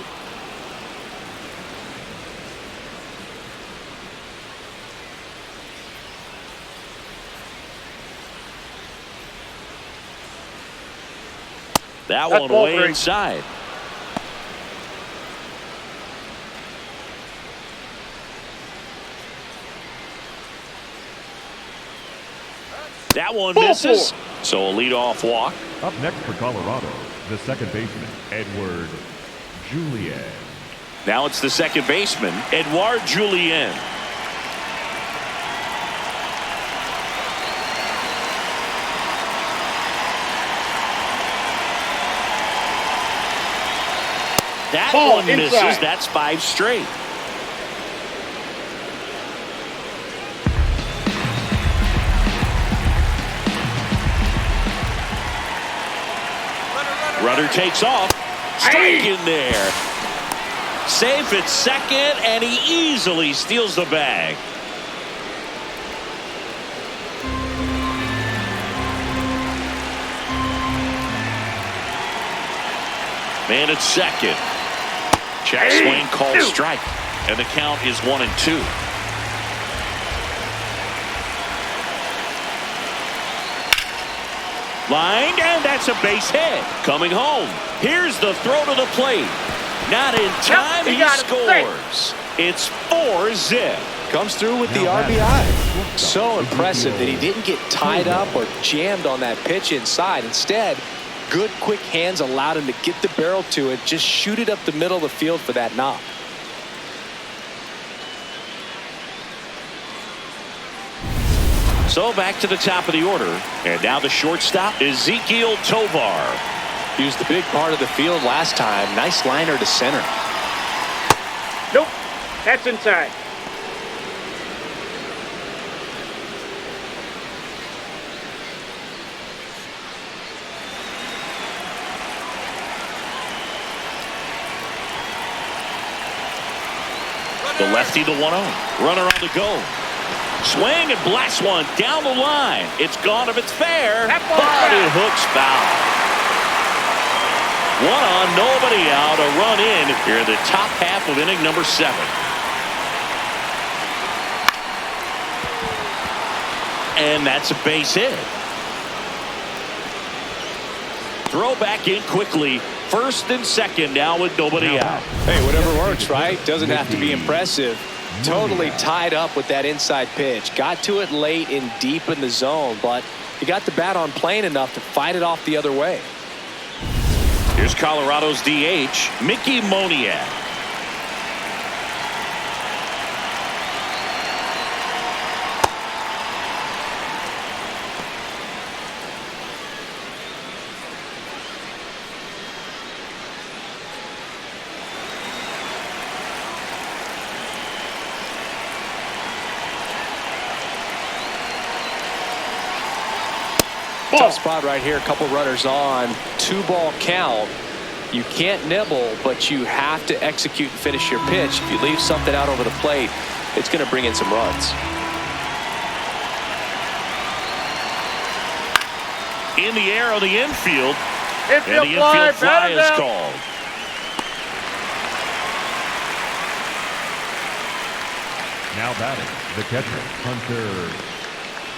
That That's one ball way 3. inside. That one misses. So a leadoff walk. Up next for Colorado, the second baseman, Edward Julien. Now it's the second baseman, Edouard Julien. That Ball one inside. misses. That's 5 straight. Runner takes off. Strike in there. Safe at second, and he easily steals the bag. Man at second. Check swing called strike. And the count is 1-2. Lined, and that's a base hit. Coming home. Here's the throw to the plate. Not in time, he scores. It's 4-zip. Comes through with the RBI. So impressive that he didn't get tied up or jammed on that pitch inside. Instead, good quick hands allowed him to get the barrel to it, just shoot it up the middle of the field for that knock. So back to the top of the order. And now the shortstop, Ezequiel Tovar. He was the big part of the field last time. Nice liner to center. Nope. That's inside. The lefty, the 1-0. Runner on the go. Swing and blasts one down the line. It's gone if it's fair, but it hooks foul. One on, nobody out. A run in here in the top half of inning number 7. And that's a base hit. Throw back in quickly. First and second now with nobody out. Hey, whatever works, right? Doesn't have to be impressive. Totally tied up with that inside pitch. Got to it late and deep in the zone, but he got the bat on plane enough to fight it off the other way. Here's Colorado's DH, Mickey Moniak. Tough spot right here. A couple runners on. 2-ball count. You can't nibble, but you have to execute and finish your pitch. If you leave something out over the plate, it's going to bring in some runs. In the air on the infield. Infield And the fly, infield fly is down. called. Now batting, the catcher, Hunter.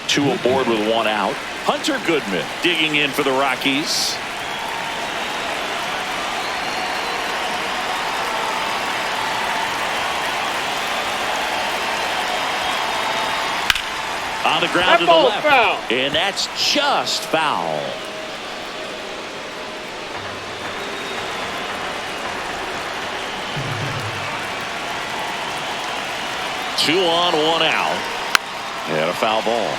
2 aboard with 1 out. Hunter Goodman digging in for the Rockies. On the ground That to the ball's left. foul. And that's just foul. Two on, 1 out. And a foul ball.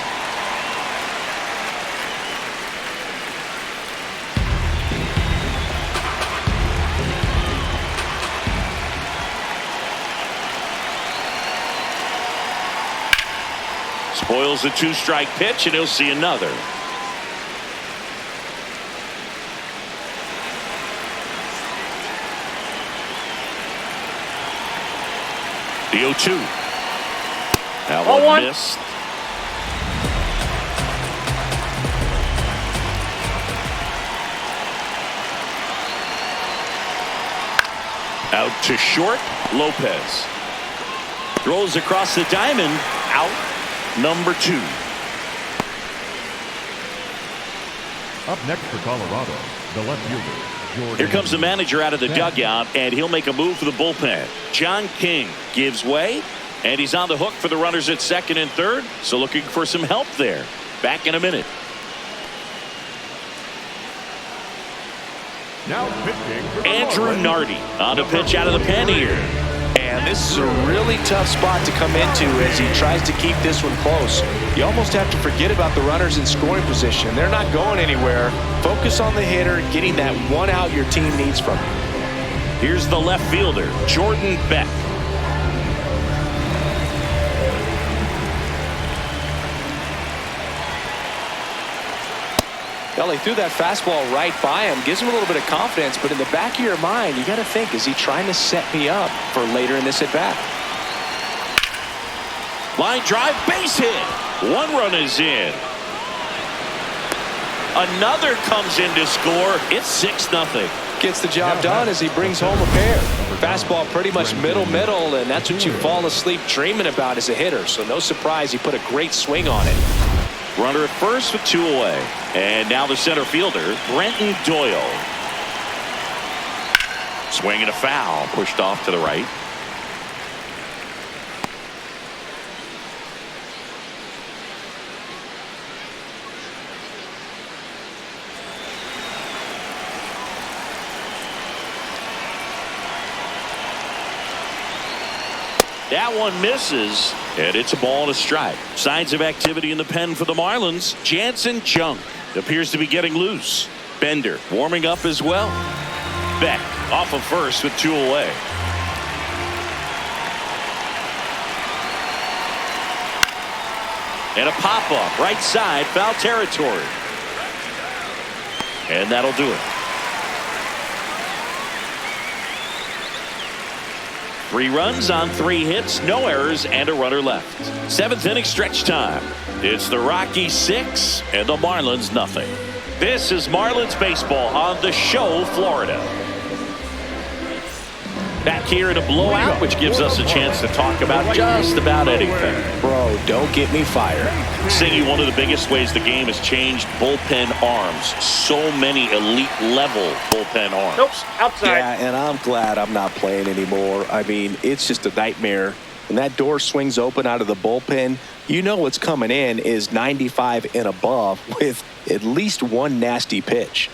Spoils the 2-strike pitch, and he'll see another. The 0-2. That one missed. Out to short, Lopez. Throws across the diamond, out. Number 2. Up next for Colorado, the left fielder, Jordan. Here comes the manager out of the dugout, and he'll make a move for the bullpen. John King gives way, and he's on the hook for the runners at second and third, so looking for some help there. Back in a minute. Now pitching for the Andrew Marlins. Nardi on a pitch out of the pen here. And this is a really tough spot to come into as he tries to keep this one close. You almost have to forget about the runners in scoring position. They're not going anywhere. Focus on the hitter, getting that 1 out your team needs from you. Here's the left fielder, Jordan Beck. Well, he threw that fastball right by him, gives him a little bit of confidence, but in the back of your mind, you got to think, is he trying to set me up for later in this at-bat? Line drive, base hit. 1 run is in. Another comes in to score. It's 6-0. Gets the job done as he brings home a pair. Fastball pretty much middle, and that's what you fall asleep dreaming about as a hitter. So no surprise he put a great swing on it. Runner at first with 2 away. And now the center fielder, Brenton Doyle. Swing and a foul, pushed off to the right. That one misses, and it's a ball and a strike. Signs of activity in the pen for the Marlins. Jansen Junk appears to be getting loose. Bender warming up as well. Beck off of first with 2 away. And a pop-up right side, foul territory. And that'll do it. 3 runs on 3 hits, no errors, and a runner left. 7th inning stretch time. It's the Rockies 6 and the Marlins nothing. This is Marlins baseball on the show, Florida. Back here in a blowout, which gives us a chance to talk about just about anything. Bro, don't get me fired. Singy, one of the biggest ways the game has changed, bullpen arms. So many elite level bullpen arms. Nope, outside. Yeah, and I'm glad I'm not playing anymore. I mean, it's just a nightmare. When that door swings open out of the bullpen, you know what's coming in is 95 and above with at least one nasty pitch.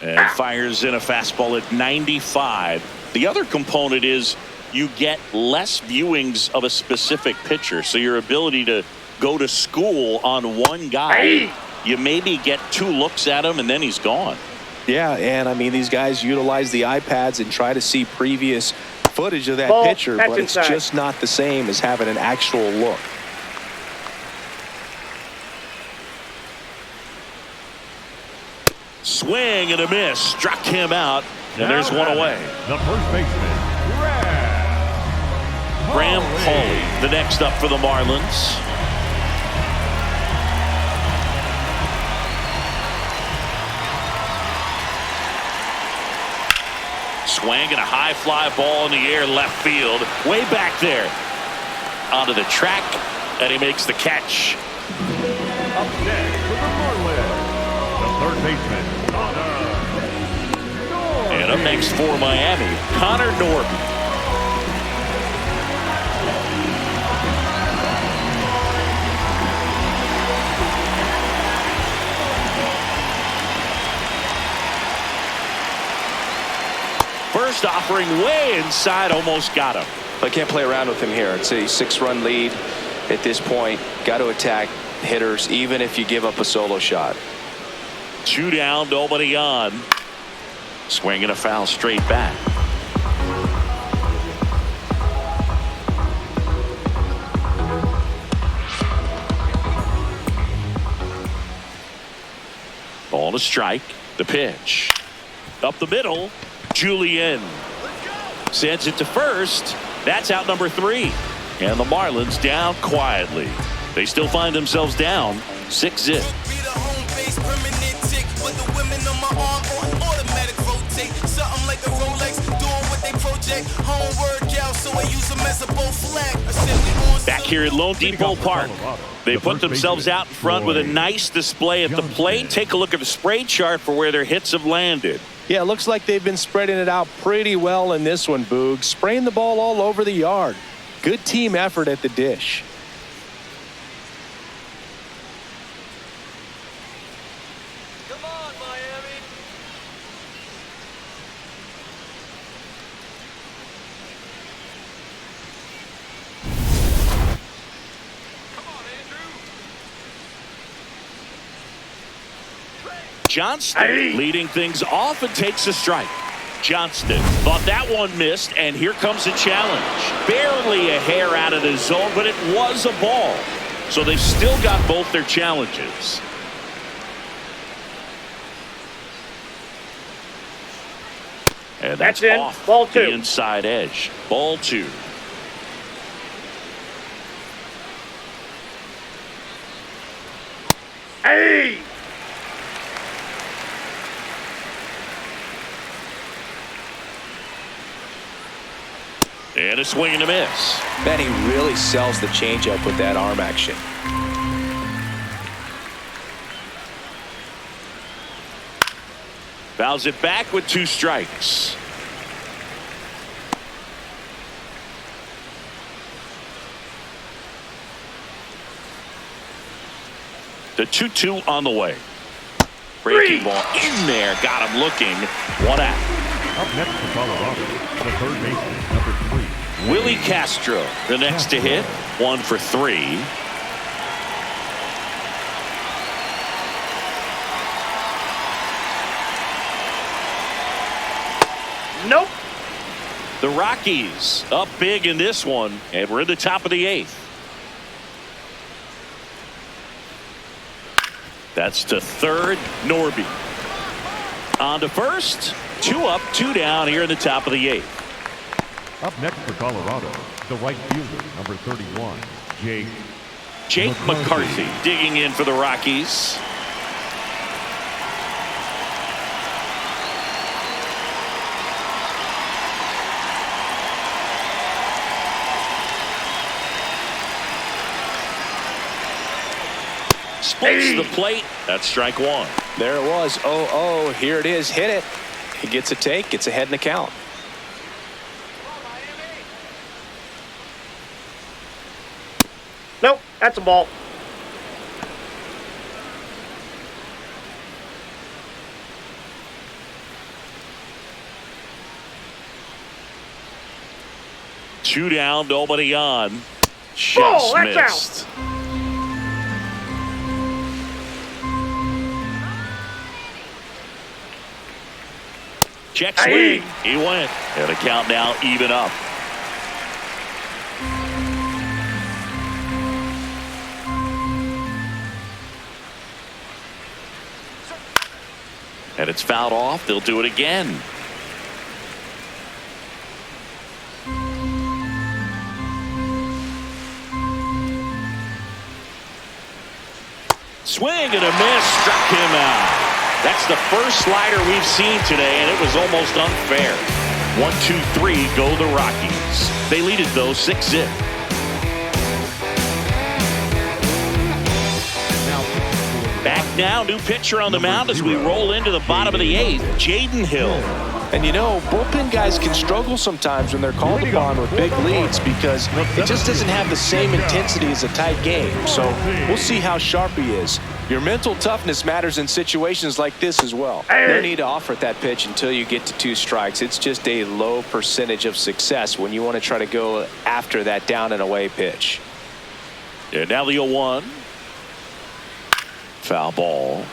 And fires in a fastball at 95. The other component is you get less viewings of a specific pitcher. So your ability to go to school on one guy, you maybe get 2 looks at him and then he's gone. Yeah, and I mean, these guys utilize the iPads and try to see previous footage of that pitcher, but it's just not the same as having an actual look. Swing and a miss. Struck him out. And there's one away. The first baseman, Graham Pauly, the next up for the Marlins. Swing and a high fly ball in the air left field. Way back there. Onto the track. And he makes the catch. Up next for the Marlins, the third baseman, And up next for Miami, Connor Norby. First offering way inside, almost got him. I can't play around with him here. It's a 6-run lead at this point. Got to attack hitters, even if you give up a solo shot. 2 down, nobody on. Swinging a foul straight back. Ball to strike. The pitch. Up the middle. Julian sends it to first. That's out number 3. And the Marlins down quietly. They still find themselves down 6-zip. Back here at Lone Depot Park, they put themselves out in front with a nice display at the plate. Take a look at the spray chart for where their hits have landed. Yeah, it looks like they've been spreading it out pretty well in this one, Boog. Spraying the ball all over the yard. Good team effort at the dish. Come on, Miami. Johnston leading things off and takes a strike. Johnston thought that one missed, and here comes a challenge. Barely a hair out of the zone, but it was a ball. So they've still got both their challenges. And that's in. off Ball 2. the inside edge. Ball 2. Hey! And a swing and a miss. Man, he really sells the changeup with that arm action. Fouls it back with 2 strikes. The 2-2 on the way. Breaking ball in there. Got him looking. 1 out. Up next for Colorado, the third baseman, number 3. Willie Castro, the next to hit. 1 for 3. Nope. The Rockies up big in this one, and we're in the top of the 8th. That's to third, Norby. On to first. 2 up, 2 down here in the top of the 8th. Up next for Colorado, the right fielder, number 31, Jake McCarthy digging in for the Rockies. Splits the plate. That's strike one. There it was. 0-0. Here it is. Hit it. He gets a take. Gets ahead in the count. Nope, that's a ball. Two down, nobody on. Just that's missed. Check swing. He went. And a count now even up. And it's fouled off. They'll do it again. Swing and a miss. Struck him out. That's the first slider we've seen today, and it was almost unfair. 1-2-3, go the Rockies. They lead it, though, 6-0. Back now, new pitcher on the mound as we roll into the bottom of the 8th, Jaden Hill. And you know, bullpen guys can struggle sometimes when they're called upon with big leads because it just doesn't have the same intensity as a tight game. So we'll see how sharp he is. Your mental toughness matters in situations like this as well. No need to offer at that pitch until you get to 2 strikes. It's just a low percentage of success when you want to try to go after that down and away pitch. And now the 0-1. Foul ball.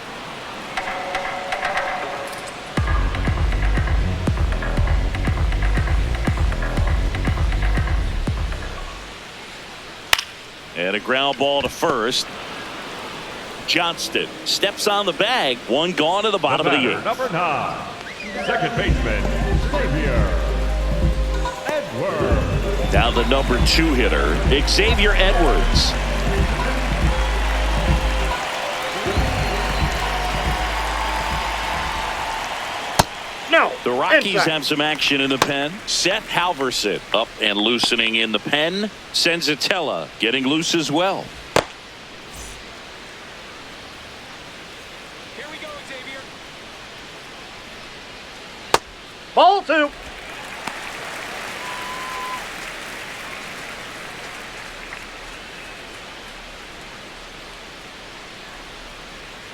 And a ground ball to first. Johnston steps on the bag. One gone to the bottom of the 8th. Number 9, second baseman, Xavier Edwards. Down the number 2 hitter, Xavier Edwards. No. The Rockies inside. have some action in the pen. Seth Halverson up and loosening in the pen. Senzatella getting loose as well. Here we go, Xavier. Ball 2.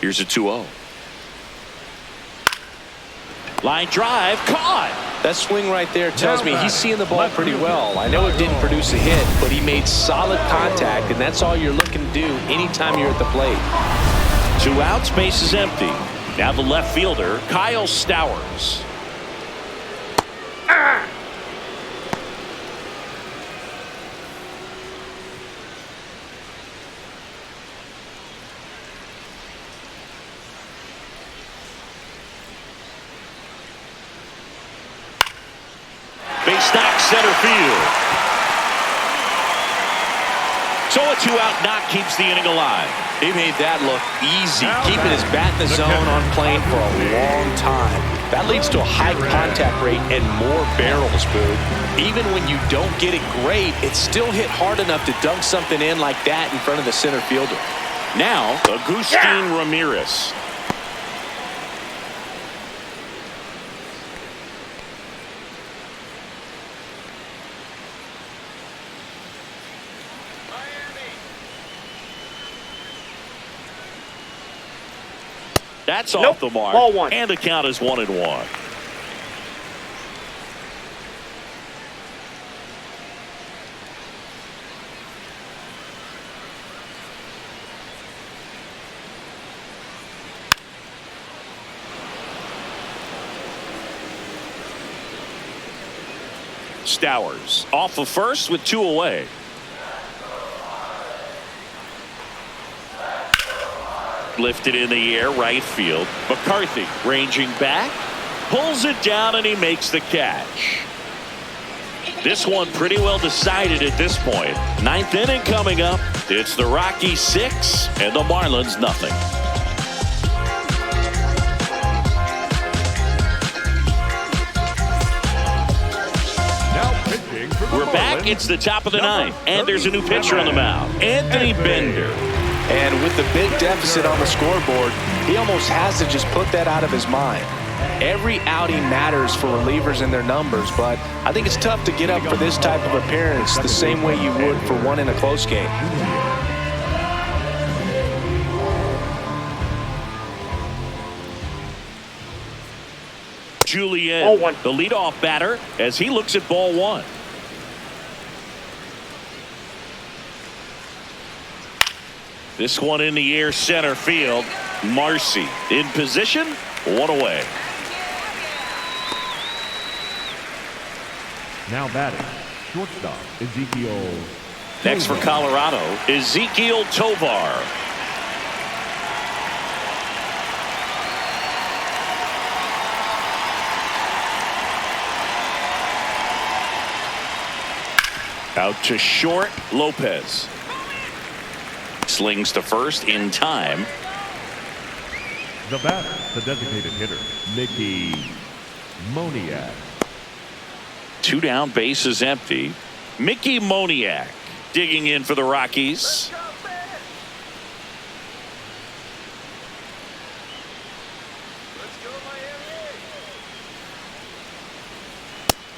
Here's a 2-0. Line drive, caught. That swing right there tells me he's seeing the ball pretty well. I know it didn't produce a hit, but he made solid contact, and that's all you're looking to do anytime you're at the plate. 2 outs, base is empty. Now the left fielder, Kyle Stowers. Base knock center field. So a 2-out knock keeps the inning alive. He made that look easy, keeping his bat in the zone on plane for a long time. That leads to a high contact rate and more barrels, Boog. Even when you don't get it great, it's still hit hard enough to dunk something in like that in front of the center fielder. Now, Agustin Ramirez. That's off the mark. Ball 1. And the count is 1-1. Stowers off of first with 2 away. Lifted in the air, right field. McCarthy ranging back, pulls it down, and he makes the catch. This one pretty well decided at this point. 9th inning coming up. It's the Rockies 6 and the Marlins nothing. Now pitching for the We're back. Marlins, It's the top of the number 9th, and there's a new pitcher on the mound, Anthony Bender. And with the big deficit on the scoreboard, he almost has to just put that out of his mind. Every outing matters for relievers and their numbers, but I think it's tough to get up for this type of appearance the same way you would for one in a close game. Julian, the leadoff batter, as he looks at ball one. This one in the air, center field. Marcy in position, one away. Now batting, shortstop, Ezekiel. Next for Colorado, Ezekiel Tovar. Out to short, Lopez. Slings to first in time. The batter, the designated hitter, Mickey Moniak. 2 down, bases empty. Mickey Moniak digging in for the Rockies.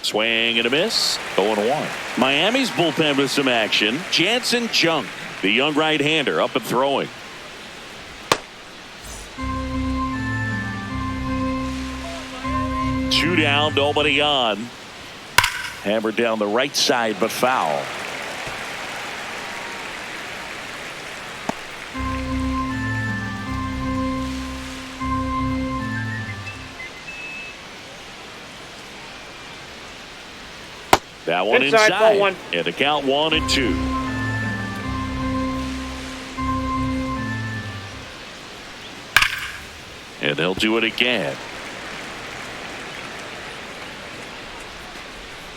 Swing and a miss. 0-1. Miami's bullpen with some action. Jansen Junk, the young right-hander, up and throwing. Two down, nobody on. Hammered down the right side, but foul. That one inside. Ball one. And the count 1-2. And they'll do it again.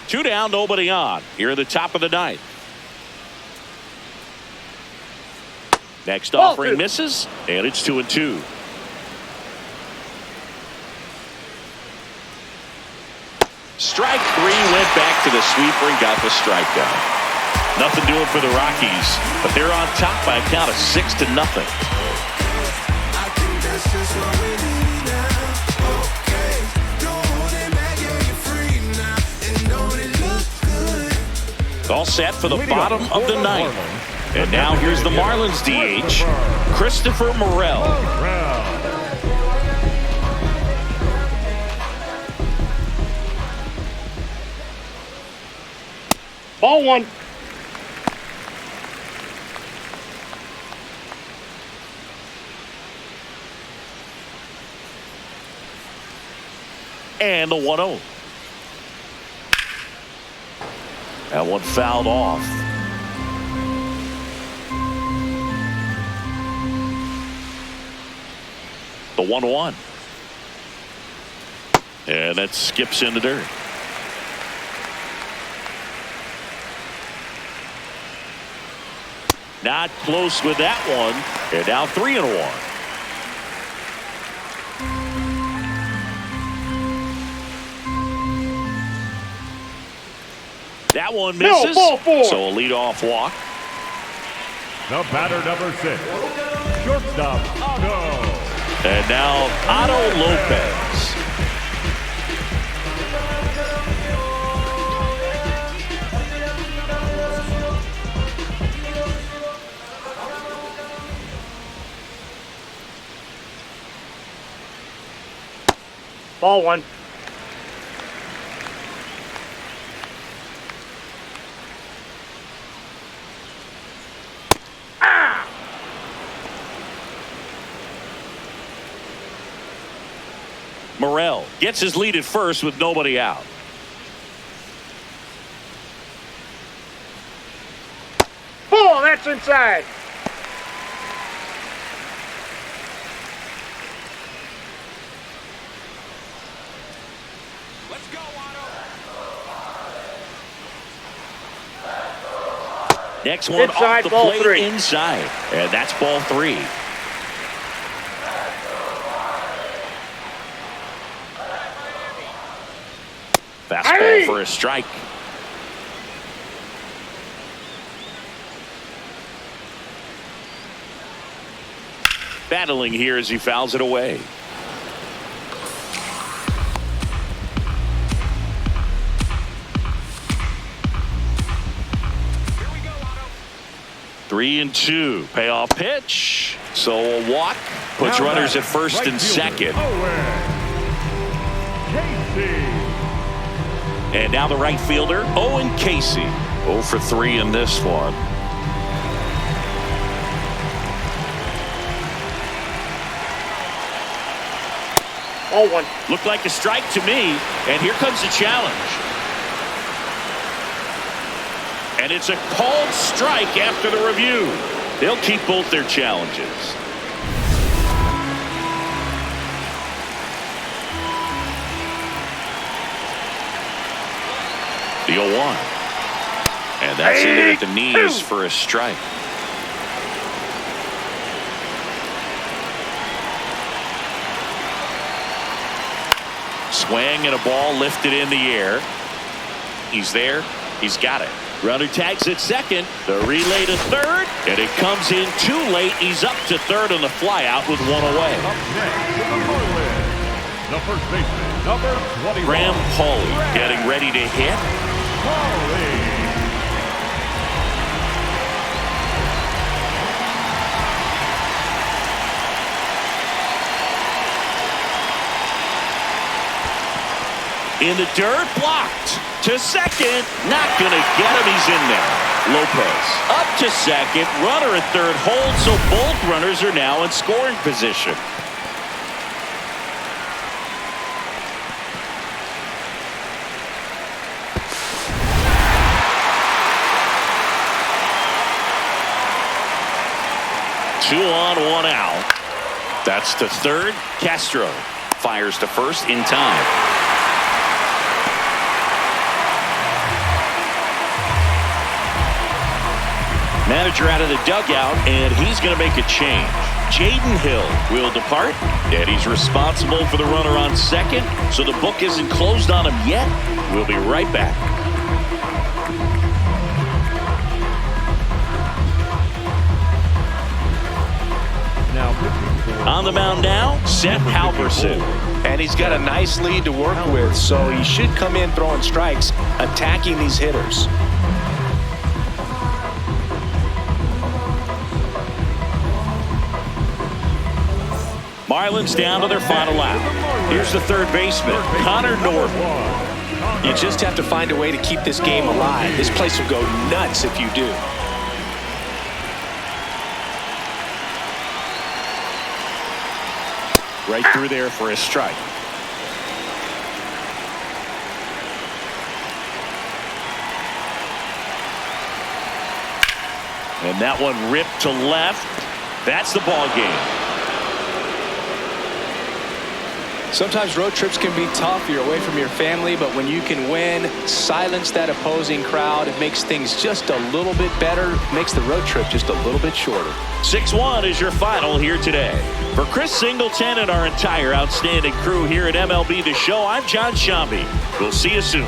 2 down, nobody on. Here at the top of the ninth. Next offering misses, and it's 2-2. Strike 3, went back to the sweeper and got the strikeout. Nothing doing for the Rockies, but they're on top by a count of 6-0. All set for the bottom of the ninth. And now here's the Marlins DH, Christopher Morel. Ball one. And the 1-0. That one fouled off. The 1-1. And that skips in the dirt. Not close with that one. And now 3-1. That one misses. No, ball 4. So a leadoff walk. The batter, number 6, shortstop, Otto. And now Otto Lopez. Ball one. Morel gets his lead at first with nobody out. Ball, that's inside. Let's go, Otto. Next one Inside, off the ball plate 3. inside. And that's ball 3. Fastball for a strike. battling here as he fouls it away. Three and two. Payoff pitch. So a walk puts runners at first and second. And now the right fielder, Owen Casey. 0 for 3 in this one. Ball one. Looked like a strike to me. And here comes the challenge. And it's a called strike after the review. They'll keep both their challenges. The 0-1. And that's in at the knees for a strike. Swing and a ball lifted in the air. He's there. He's got it. Runner tags at second. The relay to third. And it comes in too late. He's up to third on the flyout with one away. Up next, the Marlins, the first baseman, number 21. Graham Pauley getting ready to hit. Pauley. In the dirt, blocked. To second, not going to get him. He's in there. Lopez up to second. Runner at third holds, so both runners are now in scoring position. Two on, one out. That's to third. Castro fires to first in time. Manager out of the dugout, and he's going to make a change. Jaden Hill will depart, and he's responsible for the runner on second, so the book isn't closed on him yet. We'll be right back. On the mound now, Seth Halverson. And he's got a nice lead to work with, so he should come in throwing strikes, attacking these hitters. Marlins down to their final out. Here's the third baseman, Connor Norton. You just have to find a way to keep this game alive. This place will go nuts if you do. Right through there for a strike. And that one ripped to left. That's the ball game. Sometimes road trips can be tough. You're away from your family, but when you can win, silence that opposing crowd, it makes things just a little bit better, makes the road trip just a little bit shorter. 6-1 is your final here today. For Chris Singleton and our entire outstanding crew here at MLB The Show, I'm John Shambi. We'll see you soon.